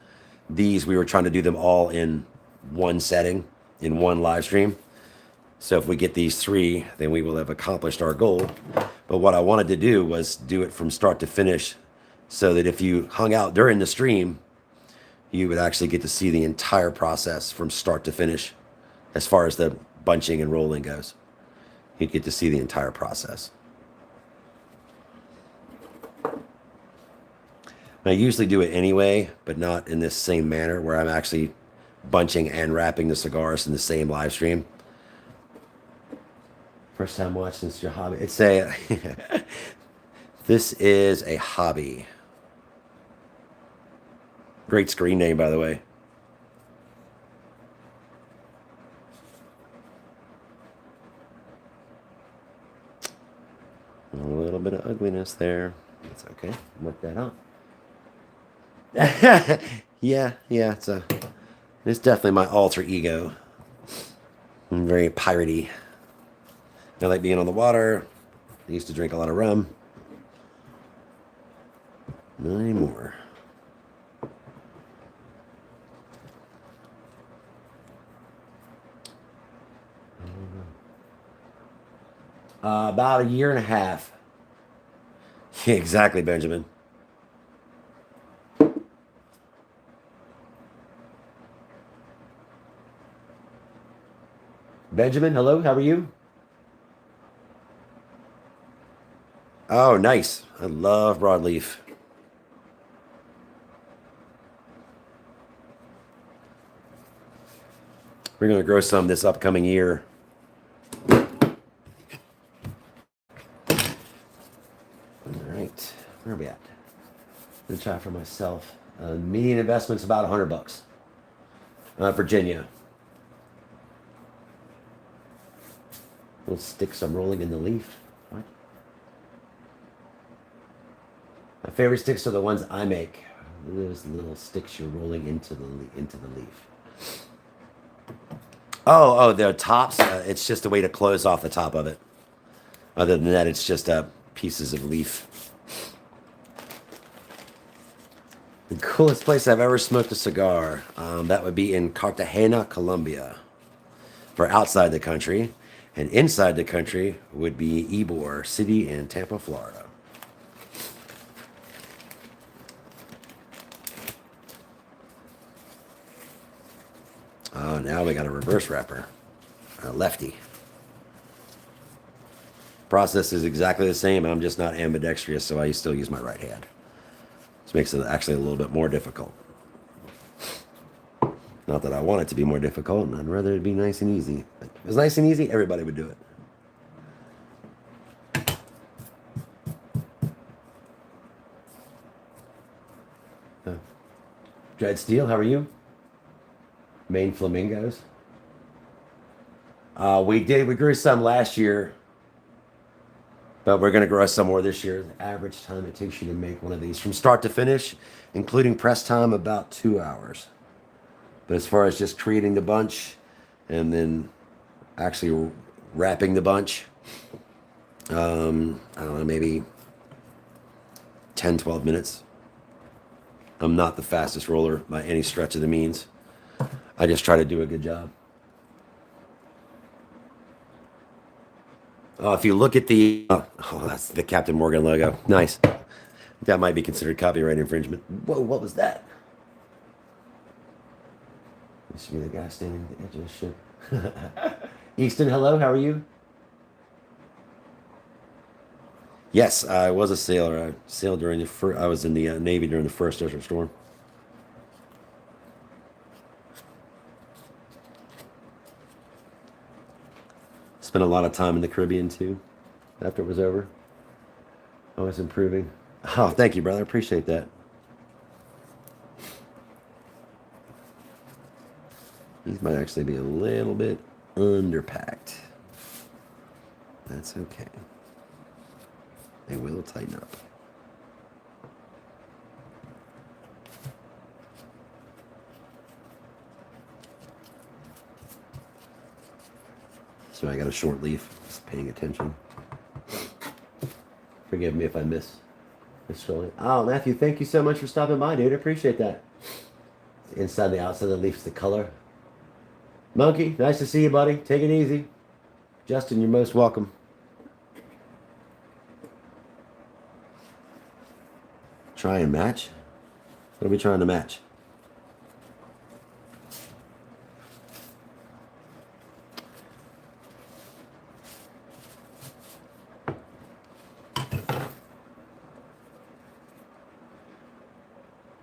These, we were trying to do them all in one setting, in one live stream. So if we get these 3, then we will have accomplished our goal. But what I wanted to do was do it from start to finish, so that if you hung out during the stream, you would actually get to see the entire process from start to finish, as far as the bunching and rolling goes. You'd get to see the entire process. I usually do it anyway, but not in this same manner where I'm actually bunching and wrapping the cigars in the same live stream. First time watching, it's your hobby. It's a, this is a hobby. Great screen name, by the way. A little bit of ugliness there. It's okay. Work that out. yeah, it's definitely my alter ego. I'm very piratey. I like being on the water. I used to drink a lot of rum. Not anymore. About 1.5 years. Yeah, exactly, Benjamin. Benjamin, hello, how are you? Oh, nice. I love broadleaf. We're going to grow some this upcoming year. All right, where are we at? I'm going to try for myself. Median investment's about $100. Virginia. Little sticks I'm rolling in the leaf. What? My favorite sticks are the ones I make. Those little sticks you're rolling into the leaf. Oh, the tops. It's just a way to close off the top of it. Other than that, it's just pieces of leaf. The coolest place I've ever smoked a cigar, that would be in Cartagena, Colombia, for outside the country. And inside the country would be Ybor City in Tampa, Florida. Oh, now we got a reverse wrapper. A lefty. Process is exactly the same. I'm just not ambidextrous, so I still use my right hand. This makes it actually a little bit more difficult. Not that I want it to be more difficult, and I'd rather it be nice and easy. But if it was nice and easy, everybody would do it. Dread Steel, how are you? Maine Flamingos. We grew some last year, but we're going to grow some more this year. The average time it takes you to make one of these from start to finish, including press time, about 2 hours. But as far as just creating the bunch and then actually wrapping the bunch, I don't know, maybe 10, 12 minutes. I'm not the fastest roller by any stretch of the means. I just try to do a good job. If you look at the, that's the Captain Morgan logo. Nice. That might be considered copyright infringement. Whoa, what was that? This should be the guy standing at the edge of the ship. Easton, hello, how are you? Yes, I was a sailor. I sailed during the I was in the Navy during the first Desert Storm. Spent a lot of time in the Caribbean too, after it was over. I was improving. Oh, thank you, brother. I appreciate that. These might actually be a little bit underpacked. That's okay. They will tighten up. So I got a short leaf. Just paying attention. Forgive me if I miss scrolling. Oh, Matthew, thank you so much for stopping by, dude. I appreciate that. The inside, the outside of the leaf's the color. Monkey, nice to see you, buddy. Take it easy. Justin, you're most welcome. Try and match? What are we trying to match?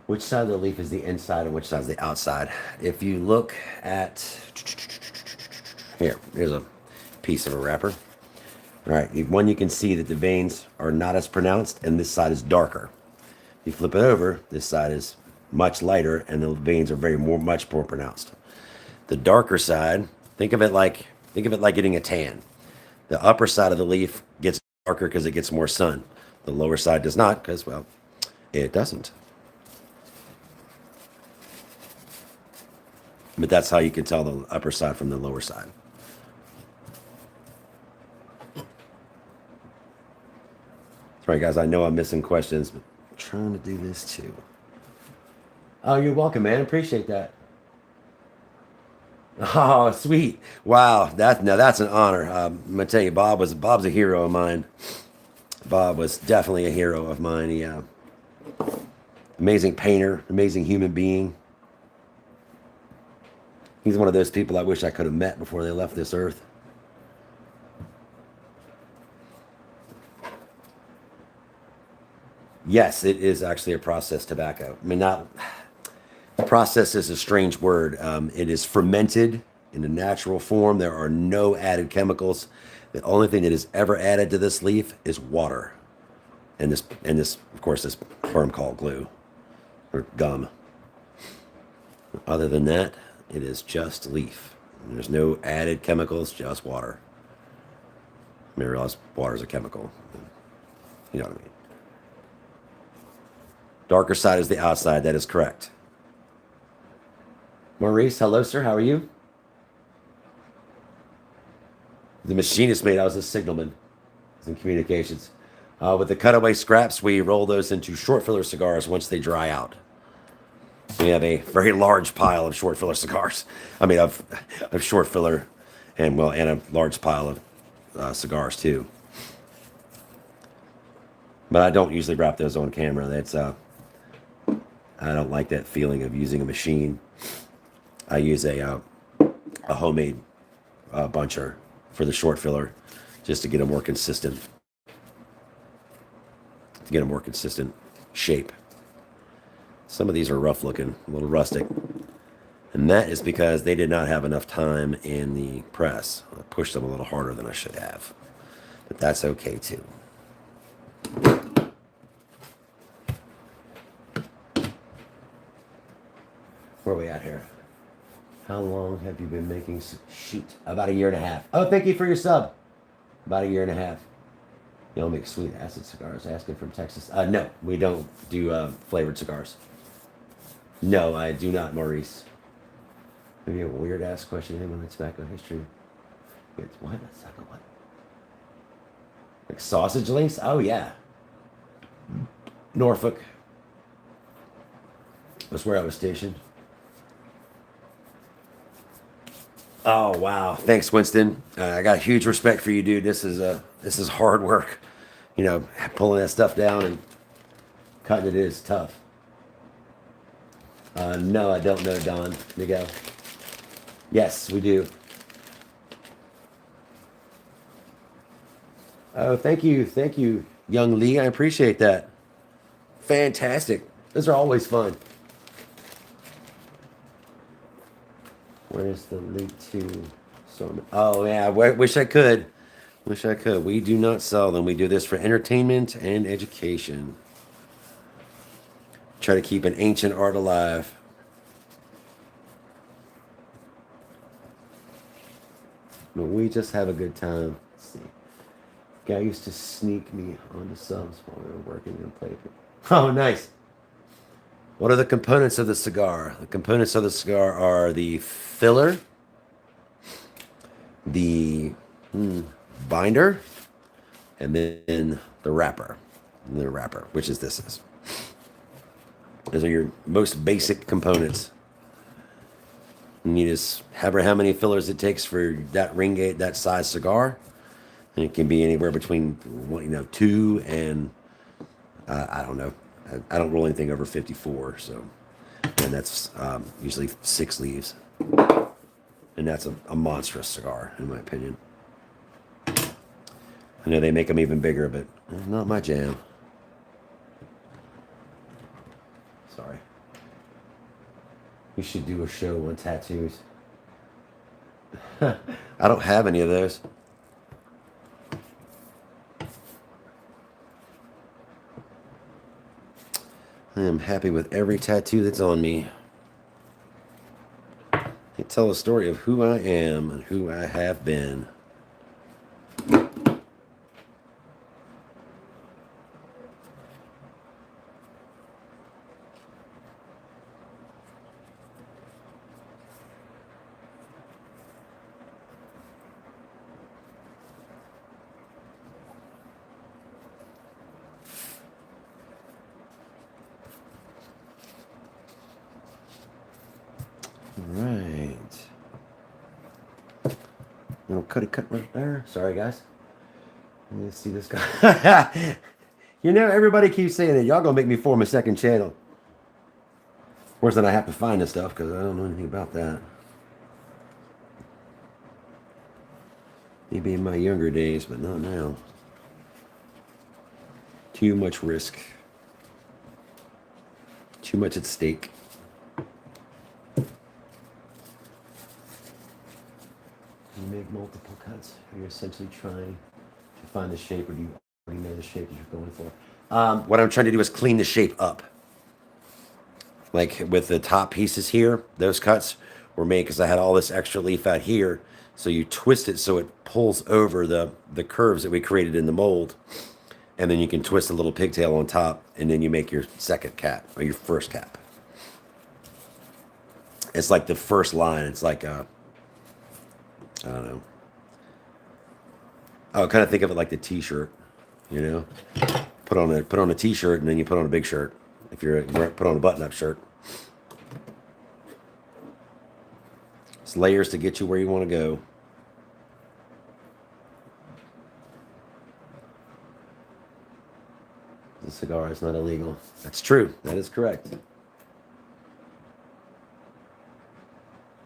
Which side of the leaf is the inside and which side is the outside? If you look at... Here's a piece of a wrapper. All right, one, you can see that the veins are not as pronounced and this side is darker. You flip it over, this side is much lighter and the veins are much more pronounced. The darker side, think of it like getting a tan. The upper side of the leaf gets darker because it gets more sun. The lower side does not because, well, it doesn't. But that's how you can tell the upper side from the lower side. That's right, guys. I know I'm missing questions, but I'm trying to do this too. Oh, you're welcome, man. Appreciate that. Oh, sweet. Wow. That's an honor. I'm going to tell you, Bob's a hero of mine. Bob was definitely a hero of mine. He, amazing painter, amazing human being. He's one of those people I wish I could have met before they left this earth. Yes, it is actually a processed tobacco. I mean, process is a strange word. It is fermented in a natural form. There are no added chemicals. The only thing that is ever added to this leaf is water. And this, of course, this term called glue or gum. Other than that, it is just leaf. There's no added chemicals, just water. I mean, I realize water is a chemical. You know what I mean. Darker side is the outside. That is correct. Maurice, hello, sir. How are you? The machinist made. I was a signalman. I was in communications. With the cutaway scraps, we roll those into short filler cigars once they dry out. We have a very large pile of short filler cigars. I mean, of short filler, and a large pile of cigars too. But I don't usually wrap those on camera. That's I don't like that feeling of using a machine. I use a homemade buncher for the short filler, just to get a more consistent, shape. Some of these are rough looking, a little rustic. And that is because they did not have enough time in the press. I pushed them a little harder than I should have. But that's okay too. Where are we at here? How long have you been making? Shoot, about 1.5 years. Oh, thank you for your sub. About 1.5 years. You don't make sweet acid cigars. Asking from Texas. No, we don't do flavored cigars. No, I do not, Maurice. Maybe a weird ass question. Anyone that's tobacco history? It's what? What? Like sausage links? Oh yeah. Norfolk. That's where I was stationed. Oh wow! Thanks, Winston. I got huge respect for you, dude. This is hard work. You know, pulling that stuff down and cutting it is tough. No, I don't know, Don. Miguel. Yes, we do. Oh, thank you, young Lee. I appreciate that. Fantastic. Those are always fun. Where's the link to? Oh yeah, I wish I could. Wish I could. We do not sell them. We do this for entertainment and education. Try to keep an ancient art alive. But we just have a good time. Let's see. Guy used to sneak me onto subs while we were working in paper. Oh, nice. What are the components of the cigar? The components of the cigar are the filler, the binder, and then the wrapper. The wrapper, which is this is. Those are your most basic components. And you just however how many fillers it takes for that ring gauge, that size cigar. And it can be anywhere between 2 and I don't know. I don't roll anything over 54, so and that's usually 6 leaves. And that's a monstrous cigar, in my opinion. I know they make them even bigger, but not my jam. Sorry. We should do a show on tattoos. I don't have any of those. I am happy with every tattoo that's on me. They tell a story of who I am and who I have been. Right. Little cut right there. Sorry, guys. Let me see this guy. Everybody keeps saying that. Y'all gonna make me form a second channel. Worse than I have to find this stuff because I don't know anything about that. Maybe in my younger days, but not now. Too much risk. Too much at stake. You make multiple cuts. Are you essentially trying to find the shape, or do you already know the shape that you're going for? What I'm trying to do is clean the shape up. Like with the top pieces here, those cuts were made because I had all this extra leaf out here. So you twist it so it pulls over the curves that we created in the mold. And then you can twist a little pigtail on top, and then you make your second cap, or your first cap. It's like the first line. It's like I don't know. I would kind of think of it like the t-shirt, Put on a t-shirt, and then you put on a big shirt. If you're put on a button-up shirt. It's layers to get you where you want to go. The cigar is not illegal. That's true. That is correct.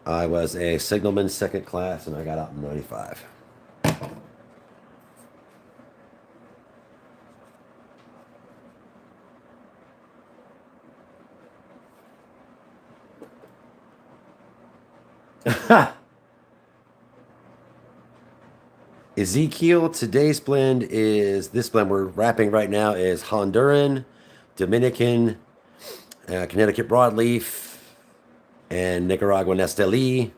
I was a signalman second class, and I got out in 95. Ezekiel, today's blend is, this blend we're wrapping right now is Honduran, Dominican, Connecticut broadleaf, and Nicaraguan Esteli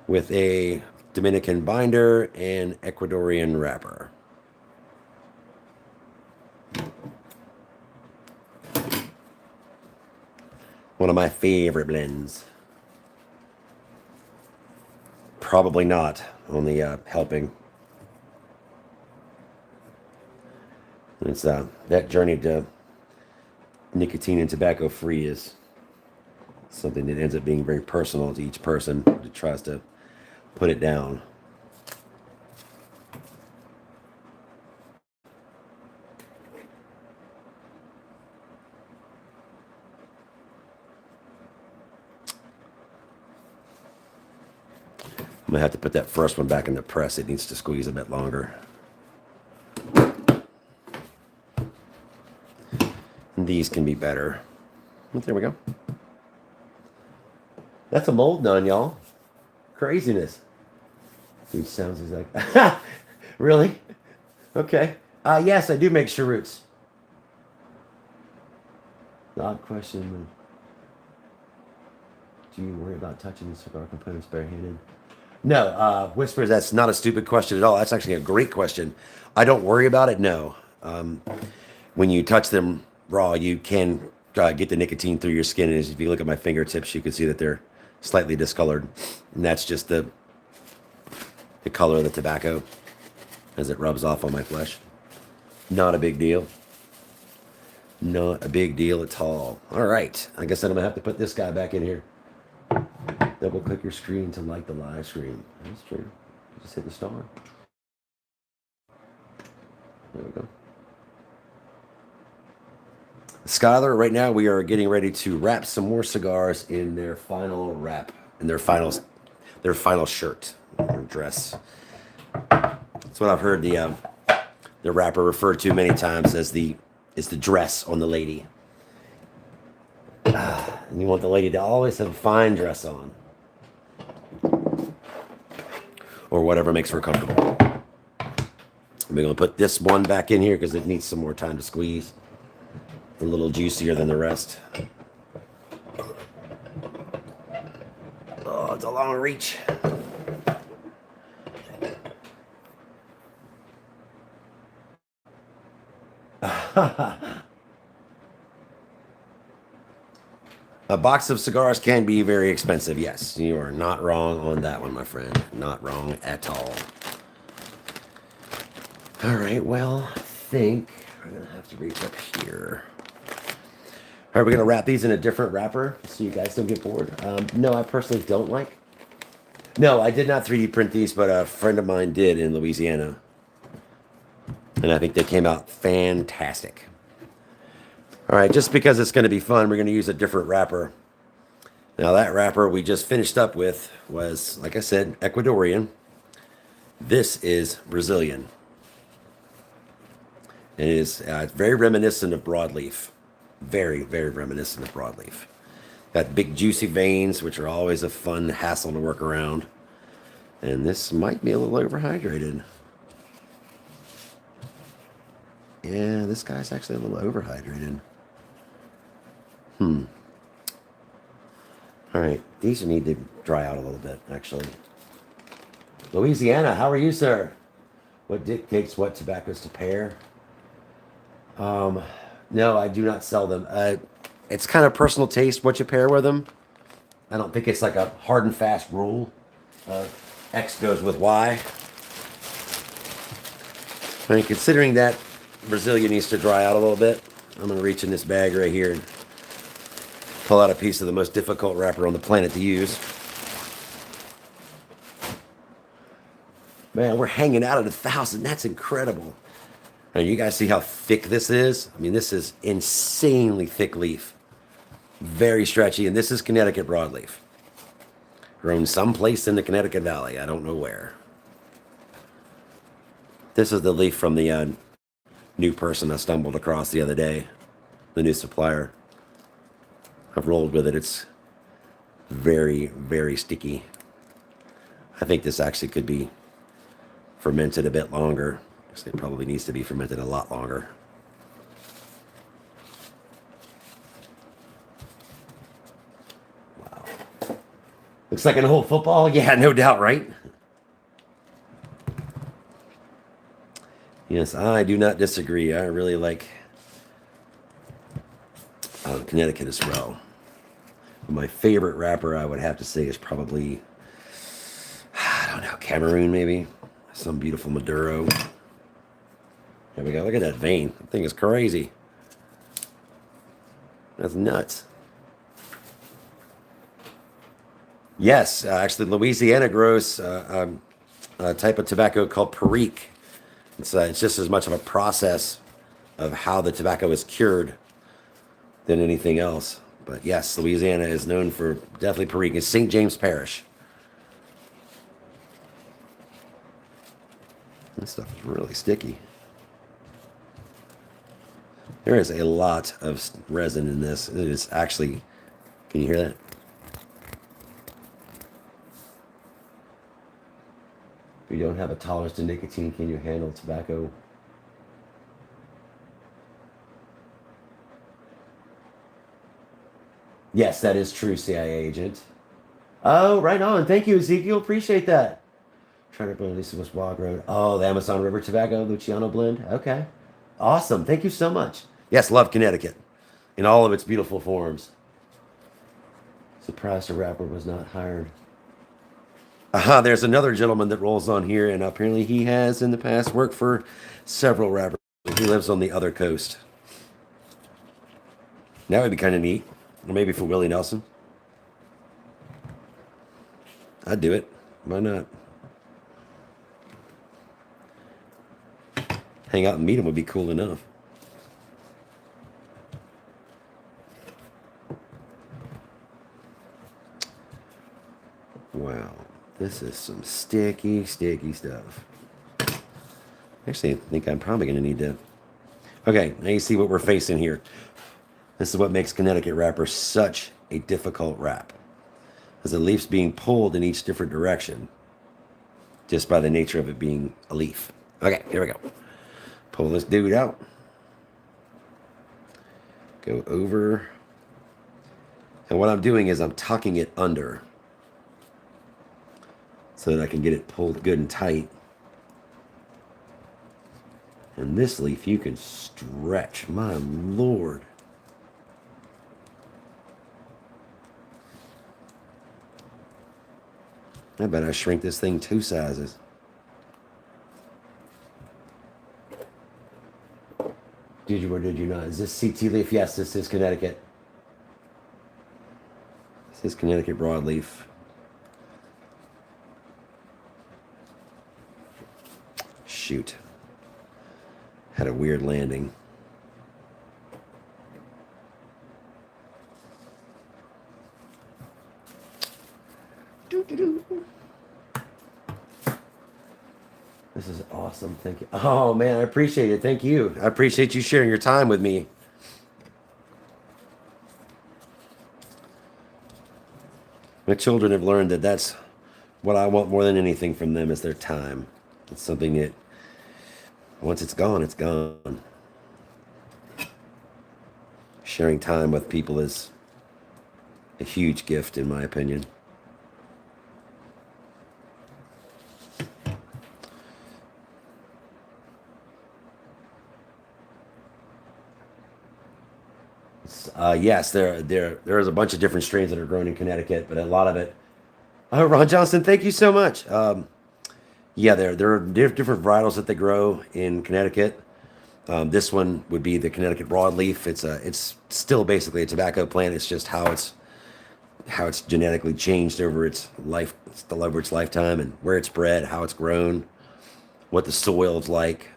with a Dominican binder and Ecuadorian wrapper. One of my favorite blends. Probably not on the helping. It's that journey to nicotine and tobacco free is something that ends up being very personal to each person that tries to put it down. I'm gonna have to put that first one back in the press. It needs to squeeze a bit longer. And these can be better. There we go. That's a mold none, y'all. Craziness. Dude sounds like really? Okay. Yes, I do make cheroots. Odd question. Do you worry about touching the cigar components barehanded? No, Whispers, that's not a stupid question at all. That's actually a great question. I don't worry about it, no. When you touch them raw, you can get the nicotine through your skin. And if you look at my fingertips, you can see that they're slightly discolored. And that's just the the color of the tobacco as it rubs off on my flesh. Not a big deal. Not a big deal at all. All right. I guess I'm going to have to put this guy back in here. Double click your screen to like the live stream. That's true. Just hit the star. There we go. Skylar, right now we are getting ready to wrap some more cigars in their final wrap, in their final shirt or dress. That's what I've heard the wrapper referred to many times as the dress on the lady. And you want the lady to always have a fine dress on, or whatever makes her comfortable. We're going to put this one back in here because it needs some more time to squeeze. A little juicier than the rest. Oh, it's a long reach. A box of cigars can be very expensive. Yes, you are not wrong on that one, my friend. Not wrong at all. All right, well, I think we're going to have to reach up here. All right, we're going to wrap these in a different wrapper so you guys don't get bored. No, I personally don't like. No, I did not 3D print these, but a friend of mine did in Louisiana. And I think they came out fantastic. All right, just because it's going to be fun, we're going to use a different wrapper. Now, that wrapper we just finished up with was, like I said, Ecuadorian. This is Brazilian. It is very reminiscent of broadleaf. Very, very reminiscent of broadleaf. Got big juicy veins, which are always a fun hassle to work around. And this might be a little overhydrated. Yeah, this guy's actually a little overhydrated. All right, these need to dry out a little bit, actually. Louisiana, how are you, sir? What dictates what tobaccos to pair? No, I do not sell them. It's kind of personal taste what you pair with them. I don't think it's like a hard and fast rule. X goes with Y. I mean, considering that Brazilian needs to dry out a little bit, I'm going to reach in this bag right here and pull out a piece of the most difficult wrapper on the planet to use. Man, we're hanging out at 1,000. That's incredible. And you guys see how thick this is? I mean, this is insanely thick leaf. Very stretchy. And this is Connecticut broadleaf. Grown someplace in the Connecticut Valley. I don't know where. This is the leaf from the new person I stumbled across the other day. The new supplier. I've rolled with it. It's very, very sticky. I think this actually could be fermented a bit longer. It probably needs to be fermented a lot longer. Wow. Looks like an old football. Yeah, no doubt, right? Yes, I do not disagree. I really like Connecticut as well. My favorite wrapper, I would have to say, is probably, I don't know, Cameroon maybe. Some beautiful Maduro. There we go. Look at that vein. That thing is crazy. That's nuts. Yes, actually, Louisiana grows a type of tobacco called Perique. It's just as much of a process of how the tobacco is cured than anything else. But yes, Louisiana is known for definitely Perique. It's St. James Parish. This stuff is really sticky. There is a lot of resin in this. It is actually, can you hear that? If you don't have a tolerance to nicotine, can you handle tobacco? Yes, that is true, CIA agent. Oh, right on. Thank you, Ezekiel. Appreciate that. Trying to release was wild grown. Oh, the Amazon River Tobacco Luciano blend. Okay. Awesome. Thank you so much. Yes, love Connecticut in all of its beautiful forms. Surprised a rapper was not hired. Aha, there's another gentleman that rolls on here, and apparently he has in the past worked for several rappers. He lives on the other coast. That would be kind of neat. Or maybe for Willie Nelson. I'd do it. Why not? Hang out and meet him would be cool enough. Wow. This is some sticky, sticky stuff. Actually, I think I'm probably going to need to... Okay, now you see what we're facing here. This is what makes Connecticut wrapper such a difficult wrap. Because the leaf's being pulled in each different direction. Just by the nature of it being a leaf. Okay, here we go. Pull this dude out. Go over. And what I'm doing is I'm tucking it under. So that I can get it pulled good and tight. And this leaf you can stretch. My Lord. I bet I shrink this thing 2 sizes. Did you or did you not? Is this CT leaf? Yes, this is Connecticut. This is Connecticut broadleaf. Shoot. Had a weird landing. This is awesome. Thank you. Oh, man, I appreciate it. Thank you. I appreciate you sharing your time with me. My children have learned that that's what I want more than anything from them is their time. It's something that once it's gone, it's gone. Sharing time with people is a huge gift, in my opinion. Yes, there's a bunch of different strains that are grown in Connecticut, but a lot of it. Oh, Ron Johnson, thank you so much. Yeah, there are different varietals that they grow in Connecticut. This one would be the Connecticut broadleaf. It's still basically a tobacco plant. It's just how it's genetically changed over its lifetime, and where it's bred, how it's grown, what the soil is like.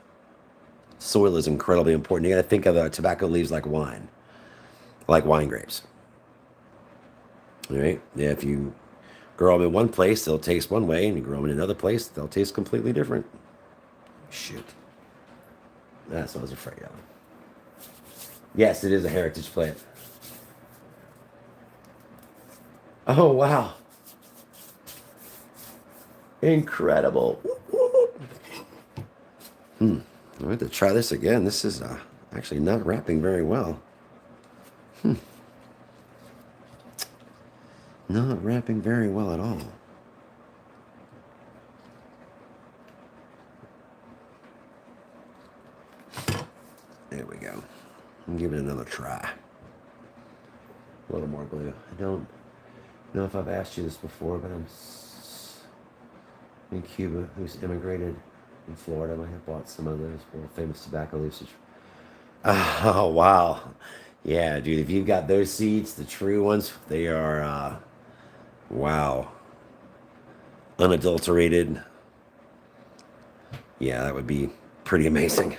Soil is incredibly important. You got to think of tobacco leaves like wine grapes. All right. Yeah, if you grow them in one place, they'll taste one way, and you grow them in another place, they'll taste completely different. Shoot. That's what I was afraid of. Yes, it is a heritage plant. Oh, wow. Incredible. I have to try this again. This is actually not wrapping very well. Not wrapping very well at all. There we go. I'll give it another try. A little more glue. I don't know if I've asked you this before, but I'm in Cuba, who's immigrated in Florida. I have bought some of those world famous tobacco leaves. Oh, wow. Yeah, dude, if you've got those seeds, the true ones, they are, wow. Unadulterated. Yeah, that would be pretty amazing.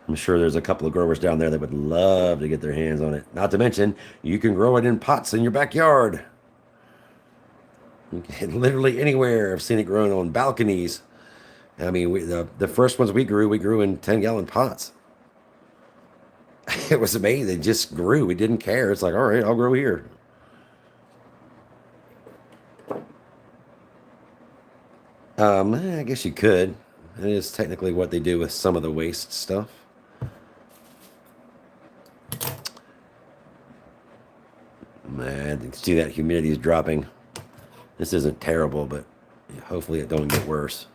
I'm sure there's a couple of growers down there that would love to get their hands on it. Not to mention, you can grow it in pots in your backyard. You can, literally anywhere. I've seen it grown on balconies. I mean, the first ones we grew in 10-gallon pots. It was amazing. They just grew. We didn't care. It's like, all right, I'll grow here. I guess you could. It is technically what they do with some of the waste stuff. Man, you can see that humidity is dropping. This isn't terrible, but hopefully it don't get worse.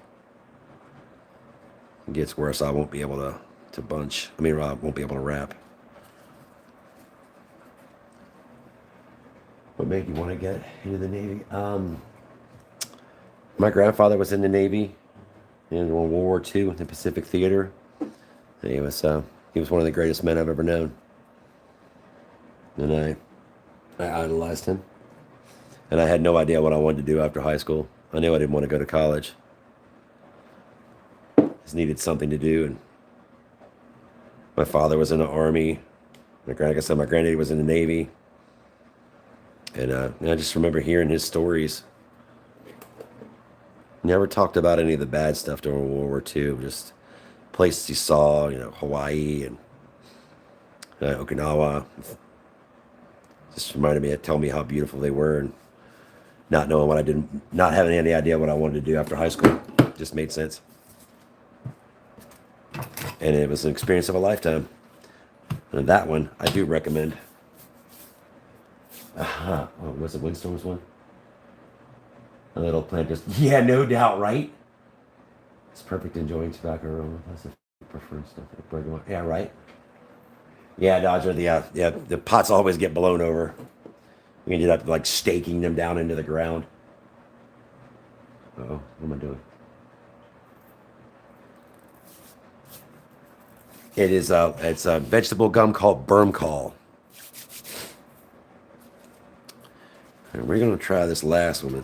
If it gets worse, I won't be able to bunch. I mean, I won't be able to wrap. What made you want to get into the Navy? My grandfather was in the Navy in World War II in the Pacific Theater. He was one of the greatest men I've ever known, and I idolized him. And I had no idea what I wanted to do after high school. I knew I didn't want to go to college. Just needed something to do. And my father was in the Army. Like I said, my granddaddy was in the Navy. And I just remember hearing his stories. Never talked about any of the bad stuff during World War II. Just places he saw, Hawaii and Okinawa. Just reminded me, tell me how beautiful they were, and not knowing what I didn't, not having any idea what I wanted to do after high school, just made sense. And it was an experience of a lifetime. And that one I do recommend. What was it, Windstorm's one? A little plant just, yeah, no doubt, right? It's perfect enjoying tobacco aroma. That's the preferred stuff. Yeah, right. Yeah, Dodger. The pots always get blown over. We ended up like staking them down into the ground. Uh-oh, what am I doing? It's a vegetable gum called Bermcall. And we're gonna try this last one.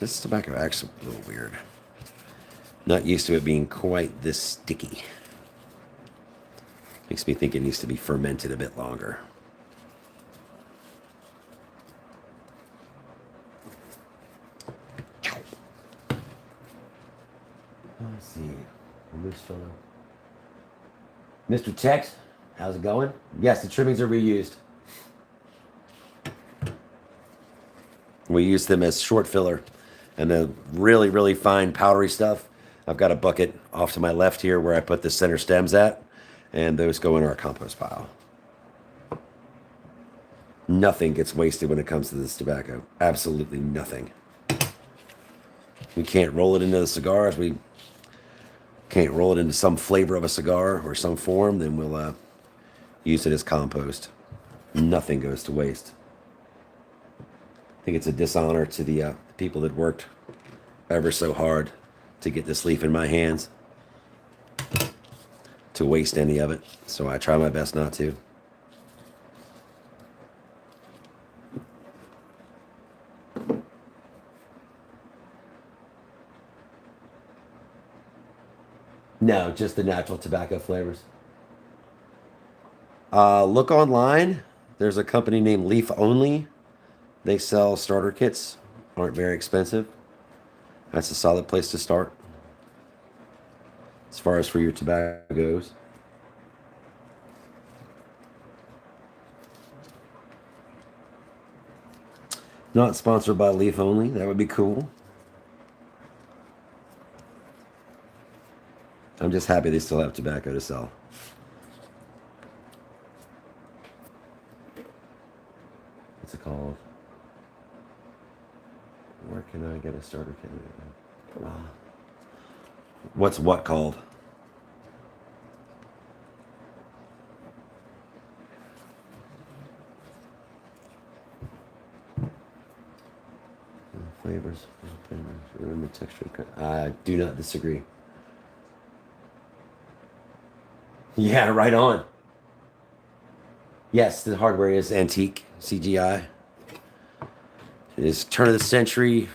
This tobacco actually a little weird. Not used to it being quite this sticky. Makes me think it needs to be fermented a bit longer. Let's see. This fellow. Mr. Tex, how's it going? Yes, the trimmings are reused. We use them as short filler. And the really, really fine powdery stuff, I've got a bucket off to my left here where I put the center stems at, and those go in our compost pile. Nothing gets wasted when it comes to this tobacco. Absolutely nothing. We can't roll it into the cigars. We can't roll it into some flavor of a cigar or some form, then we'll use it as compost. Nothing goes to waste. I think it's a dishonor to the people that worked ever so hard to get this leaf in my hands, to waste any of it. So I try my best not to. No, just the natural tobacco flavors. Look online. There's a company named Leaf Only. They sell starter kits. Aren't very expensive. That's a solid place to start as far as for your tobacco goes. Not sponsored by Leaf Only. That would be cool. I'm just happy they still have tobacco to sell. What's it called? Where can I get a starter kit? What's what called? Flavors, remember texture. I do not disagree. Yeah, right on. Yes, the hardware is antique, CGI. It is turn of the century,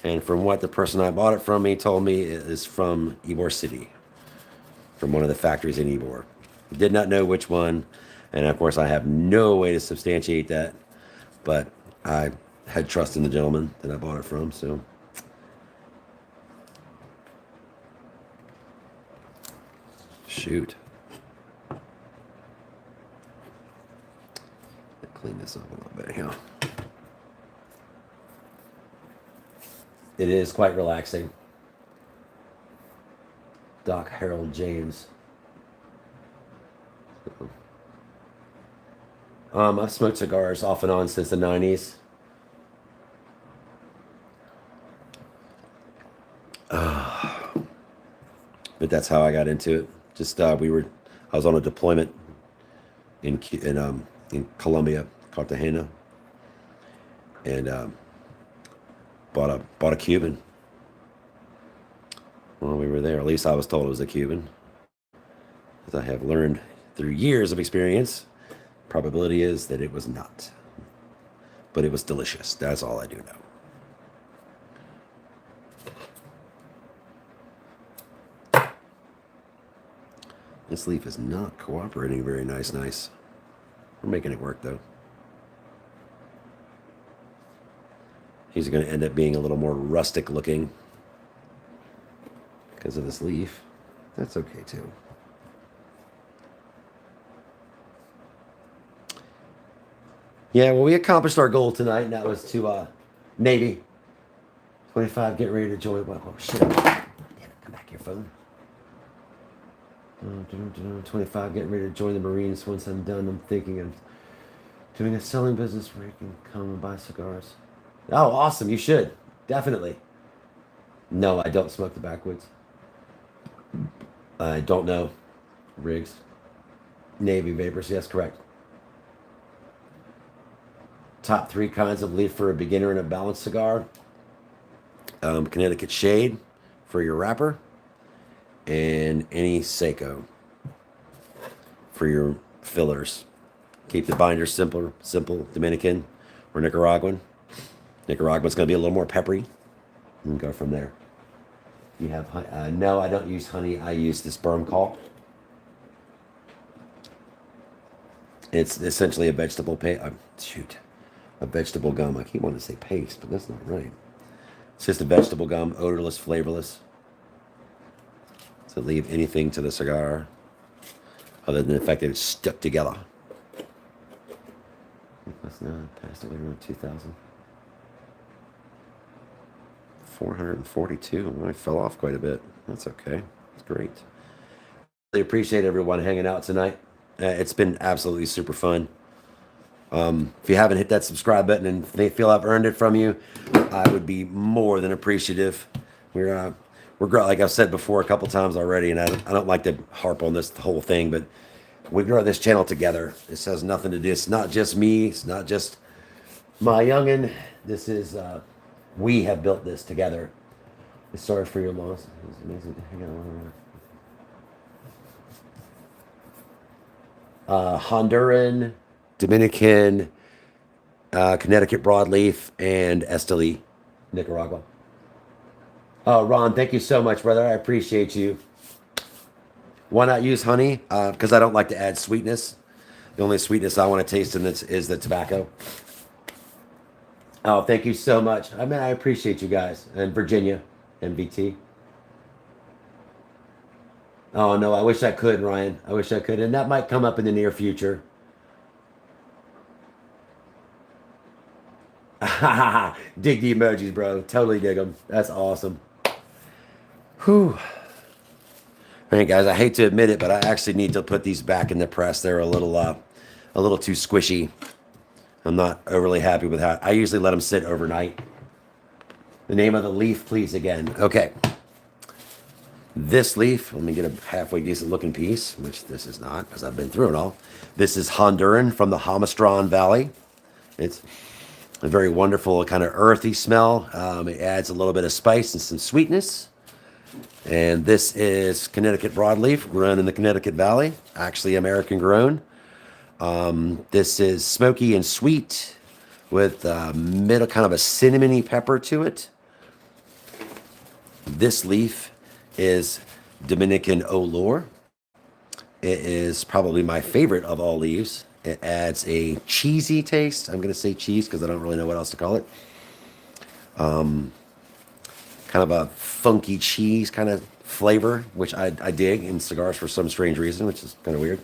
and from what the person I bought it from told me, it is from Ybor City, from one of the factories in Ybor. Did not know which one, and of course I have no way to substantiate that, but I had trust in the gentleman that I bought it from, so. Shoot. Clean this up a little bit here. It is quite relaxing. Doc Harold James. I've smoked cigars off and on since the 90s. But that's how I got into it. Just I was on a deployment in Colombia, Cartagena, and bought a Cuban when we were there. At least I was told it was a Cuban. As I have learned through years of experience, probability is that it was not. But it was delicious. That's all I do know. This leaf is not cooperating very nice. We're making it work, though. He's going to end up being a little more rustic looking because of this leaf. That's okay, too. Yeah, well, we accomplished our goal tonight, and that was to Navy. 25, get ready to join. Oh, shit. Damn it, come back here, phone. 25, getting ready to join the Marines. Once I'm done, I'm thinking of doing a selling business where you can come and buy cigars. Oh, awesome. You should. Definitely. No, I don't smoke the backwoods. I don't know. Rigs. Navy vapors. Yes, correct. Top 3 kinds of leaf for a beginner and a balanced cigar. Connecticut Shade for your wrapper. And any Seiko for your fillers. Keep the binder simple, Dominican or Nicaraguan. Nicaraguan's going to be a little more peppery. And go from there. You have no, I don't use honey. I use this sperm caulk. It's essentially a vegetable paste. A vegetable gum. I keep wanting to say paste, but that's not right. It's just a vegetable gum, odorless, flavorless. Doesn't leave anything to the cigar other than the fact that it's stuck together. That's not passed away around 2000. 442. I fell off quite a bit. That's okay. It's great. Really appreciate everyone hanging out tonight. It's been absolutely super fun. If you haven't hit that subscribe button and they feel I've earned it from you, I would be more than appreciative. We're like I've said before a couple times already, and I don't like to harp on this whole thing, but we grow this channel together. This has nothing to do. It's not just me. It's not just my youngin. This is we have built this together. Sorry for your loss. It's amazing to hang out. Honduran, Dominican, Connecticut broadleaf, and Esteli, Nicaragua. Oh, Ron, thank you so much, brother. I appreciate you. Why not use honey? Because I don't like to add sweetness. The only sweetness I want to taste in this is the tobacco. Oh, thank you so much. I mean, I appreciate you guys. And Virginia, MVT. Oh, no, I wish I could, Ryan. I wish I could. And that might come up in the near future. Dig the emojis, bro. Totally dig them. That's awesome. Whew. All right, guys, I hate to admit it, but I actually need to put these back in the press. They're a little too squishy. I'm not overly happy with how. I usually let them sit overnight. The name of the leaf, please, again. Okay. This leaf, let me get a halfway decent looking piece, which this is not, because I've been through it all. This is Honduran from the Jamastran Valley. It's a very wonderful kind of earthy smell. It adds a little bit of spice and some sweetness. And this is Connecticut broadleaf, grown in the Connecticut Valley, actually American grown. This is smoky and sweet with middle kind of a cinnamony pepper to it. This leaf is Dominican Olor. It is probably my favorite of all leaves. It adds a cheesy taste. I'm going to say cheese because I don't really know what else to call it. Kind of a funky cheese kind of flavor, which I dig in cigars for some strange reason, which is kind of weird.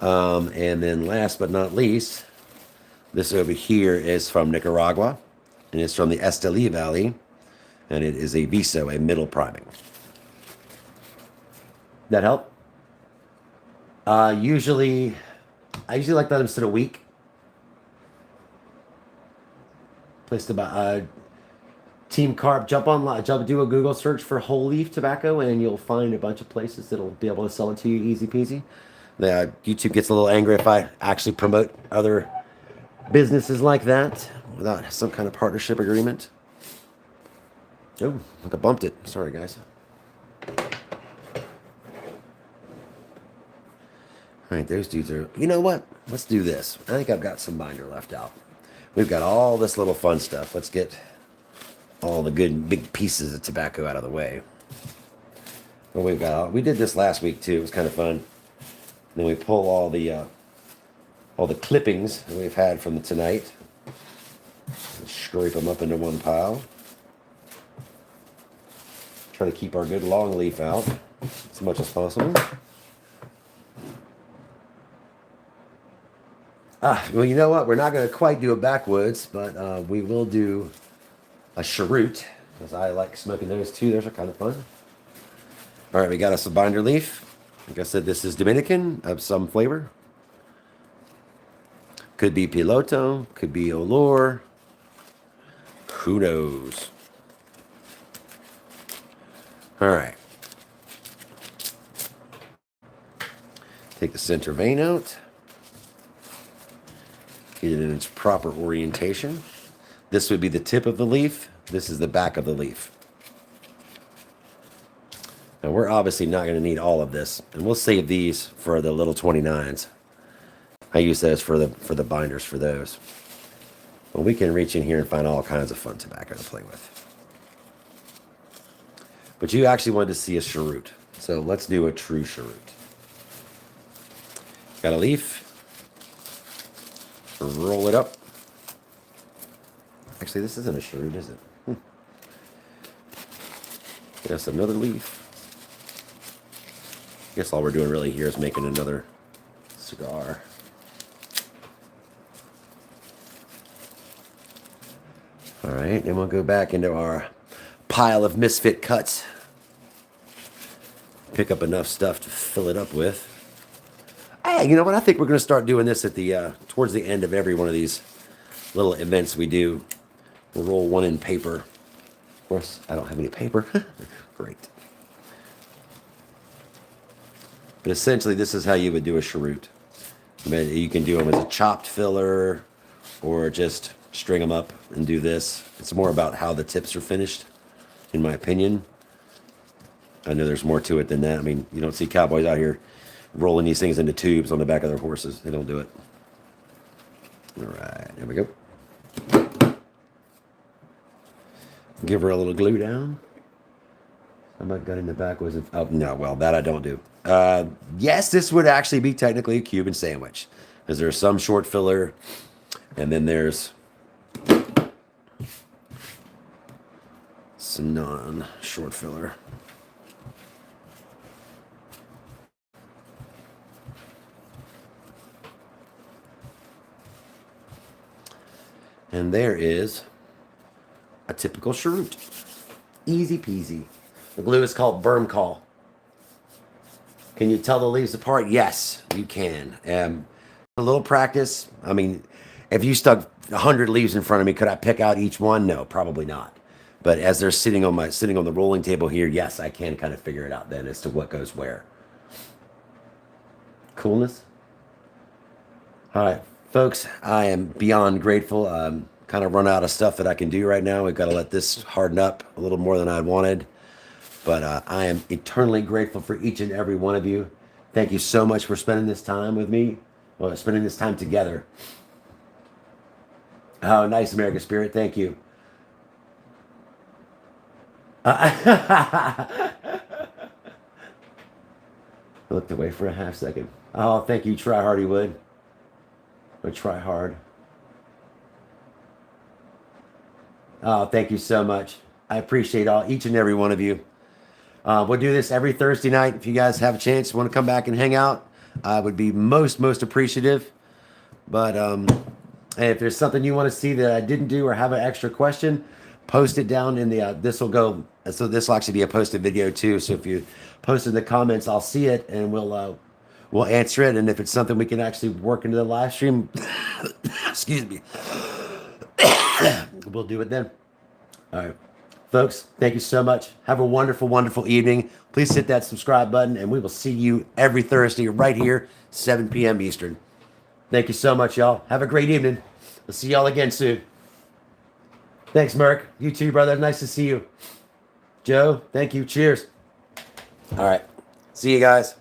And then last but not least, this over here is from Nicaragua, and it's from the Esteli Valley, and it is a Viso, a middle priming. That help? I usually like to let them sit a week. Place to buy Team Carp. Jump online, do a Google search for whole leaf tobacco, and you'll find a bunch of places that'll be able to sell it to you easy peasy. YouTube gets a little angry if I actually promote other businesses like that without some kind of partnership agreement. Oh, like I bumped it. Sorry, guys. All right, those dudes are, you know what? Let's do this. I think I've got some binder left out. We've got all this little fun stuff. Let's get all the good big pieces of tobacco out of the way. Well, we did this last week too. It was kind of fun. Then we pull all the clippings that we've had from tonight. Scrape them up into one pile. Try to keep our good long leaf out as much as possible. Well, you know what? We're not going to quite do a backwoods, but we will do a cheroot, because I like smoking those too. Those are kind of fun. All right, we got us a binder leaf. Like I said, this is Dominican of some flavor. Could be piloto, could be olor. Who knows? All right. Take the center vein out. Get it in its proper orientation. This would be the tip of the leaf. This is the back of the leaf. Now we're obviously not going to need all of this, and we'll save these for the little 29s. I use those for the binders for those. But we can reach in here and find all kinds of fun tobacco to play with. But you actually wanted to see a cheroot, so let's do a true cheroot. Got a leaf. Roll it up. Actually, this isn't a cheroot, is it? Yes, another leaf. I guess all we're doing really here is making another cigar. All right, then we'll go back into our pile of misfit cuts. Pick up enough stuff to fill it up with. Hey, you know what? I think we're going to start doing this at the towards the end of every one of these little events we do. We'll roll one in paper. Of course, I don't have any paper. Great. But essentially, this is how you would do a cheroot. You can do them as a chopped filler, or just string them up and do this. It's more about how the tips are finished, in my opinion. I know there's more to it than that. I mean, you don't see cowboys out here rolling these things into tubes on the back of their horses. They don't do it. All right, there we go. Give her a little glue down. I might got in the back. Was it? Oh, no, well, that I don't do. Yes, this would actually be technically a Cuban sandwich, because there's some short filler, and then there's some non-short filler. And there is a typical cheroot. Easy peasy. The glue is called berm call. Can you tell the leaves apart? Yes, you can. A little practice. I mean, if you stuck 100 leaves in front of me, could I pick out each one? No, probably not. But as they're sitting on the rolling table here, yes, I can kind of figure it out then as to what goes where. Coolness. All right, folks, I am beyond grateful. Kind of run out of stuff that I can do right now. We've got to let this harden up a little more than I wanted. But I am eternally grateful for each and every one of you. Thank you so much for spending this time with me. Well, spending this time together. Oh, nice, American Spirit. Thank you. I looked away for a half second. Oh, thank you, Try Hardy Wood. Or Try Hard. Oh, thank you so much. I appreciate each and every one of you. We'll do this every Thursday night. If you guys have a chance, want to come back and hang out, I would be most appreciative. But if there's something you want to see that I didn't do or have an extra question, post it down in the, this will actually be a posted video too. So if you post in the comments, I'll see it and we'll answer it. And if it's something we can actually work into the live stream, excuse me, we'll do it then. All right, folks, thank you so much. Have a wonderful evening. Please hit that subscribe button, and we will see you every Thursday right here, 7 p.m. Eastern. Thank you so much, y'all. Have a great evening. We'll see y'all again soon. Thanks, Merc. You too, brother. Nice to see you. Joe, thank you. Cheers. All right. See you guys.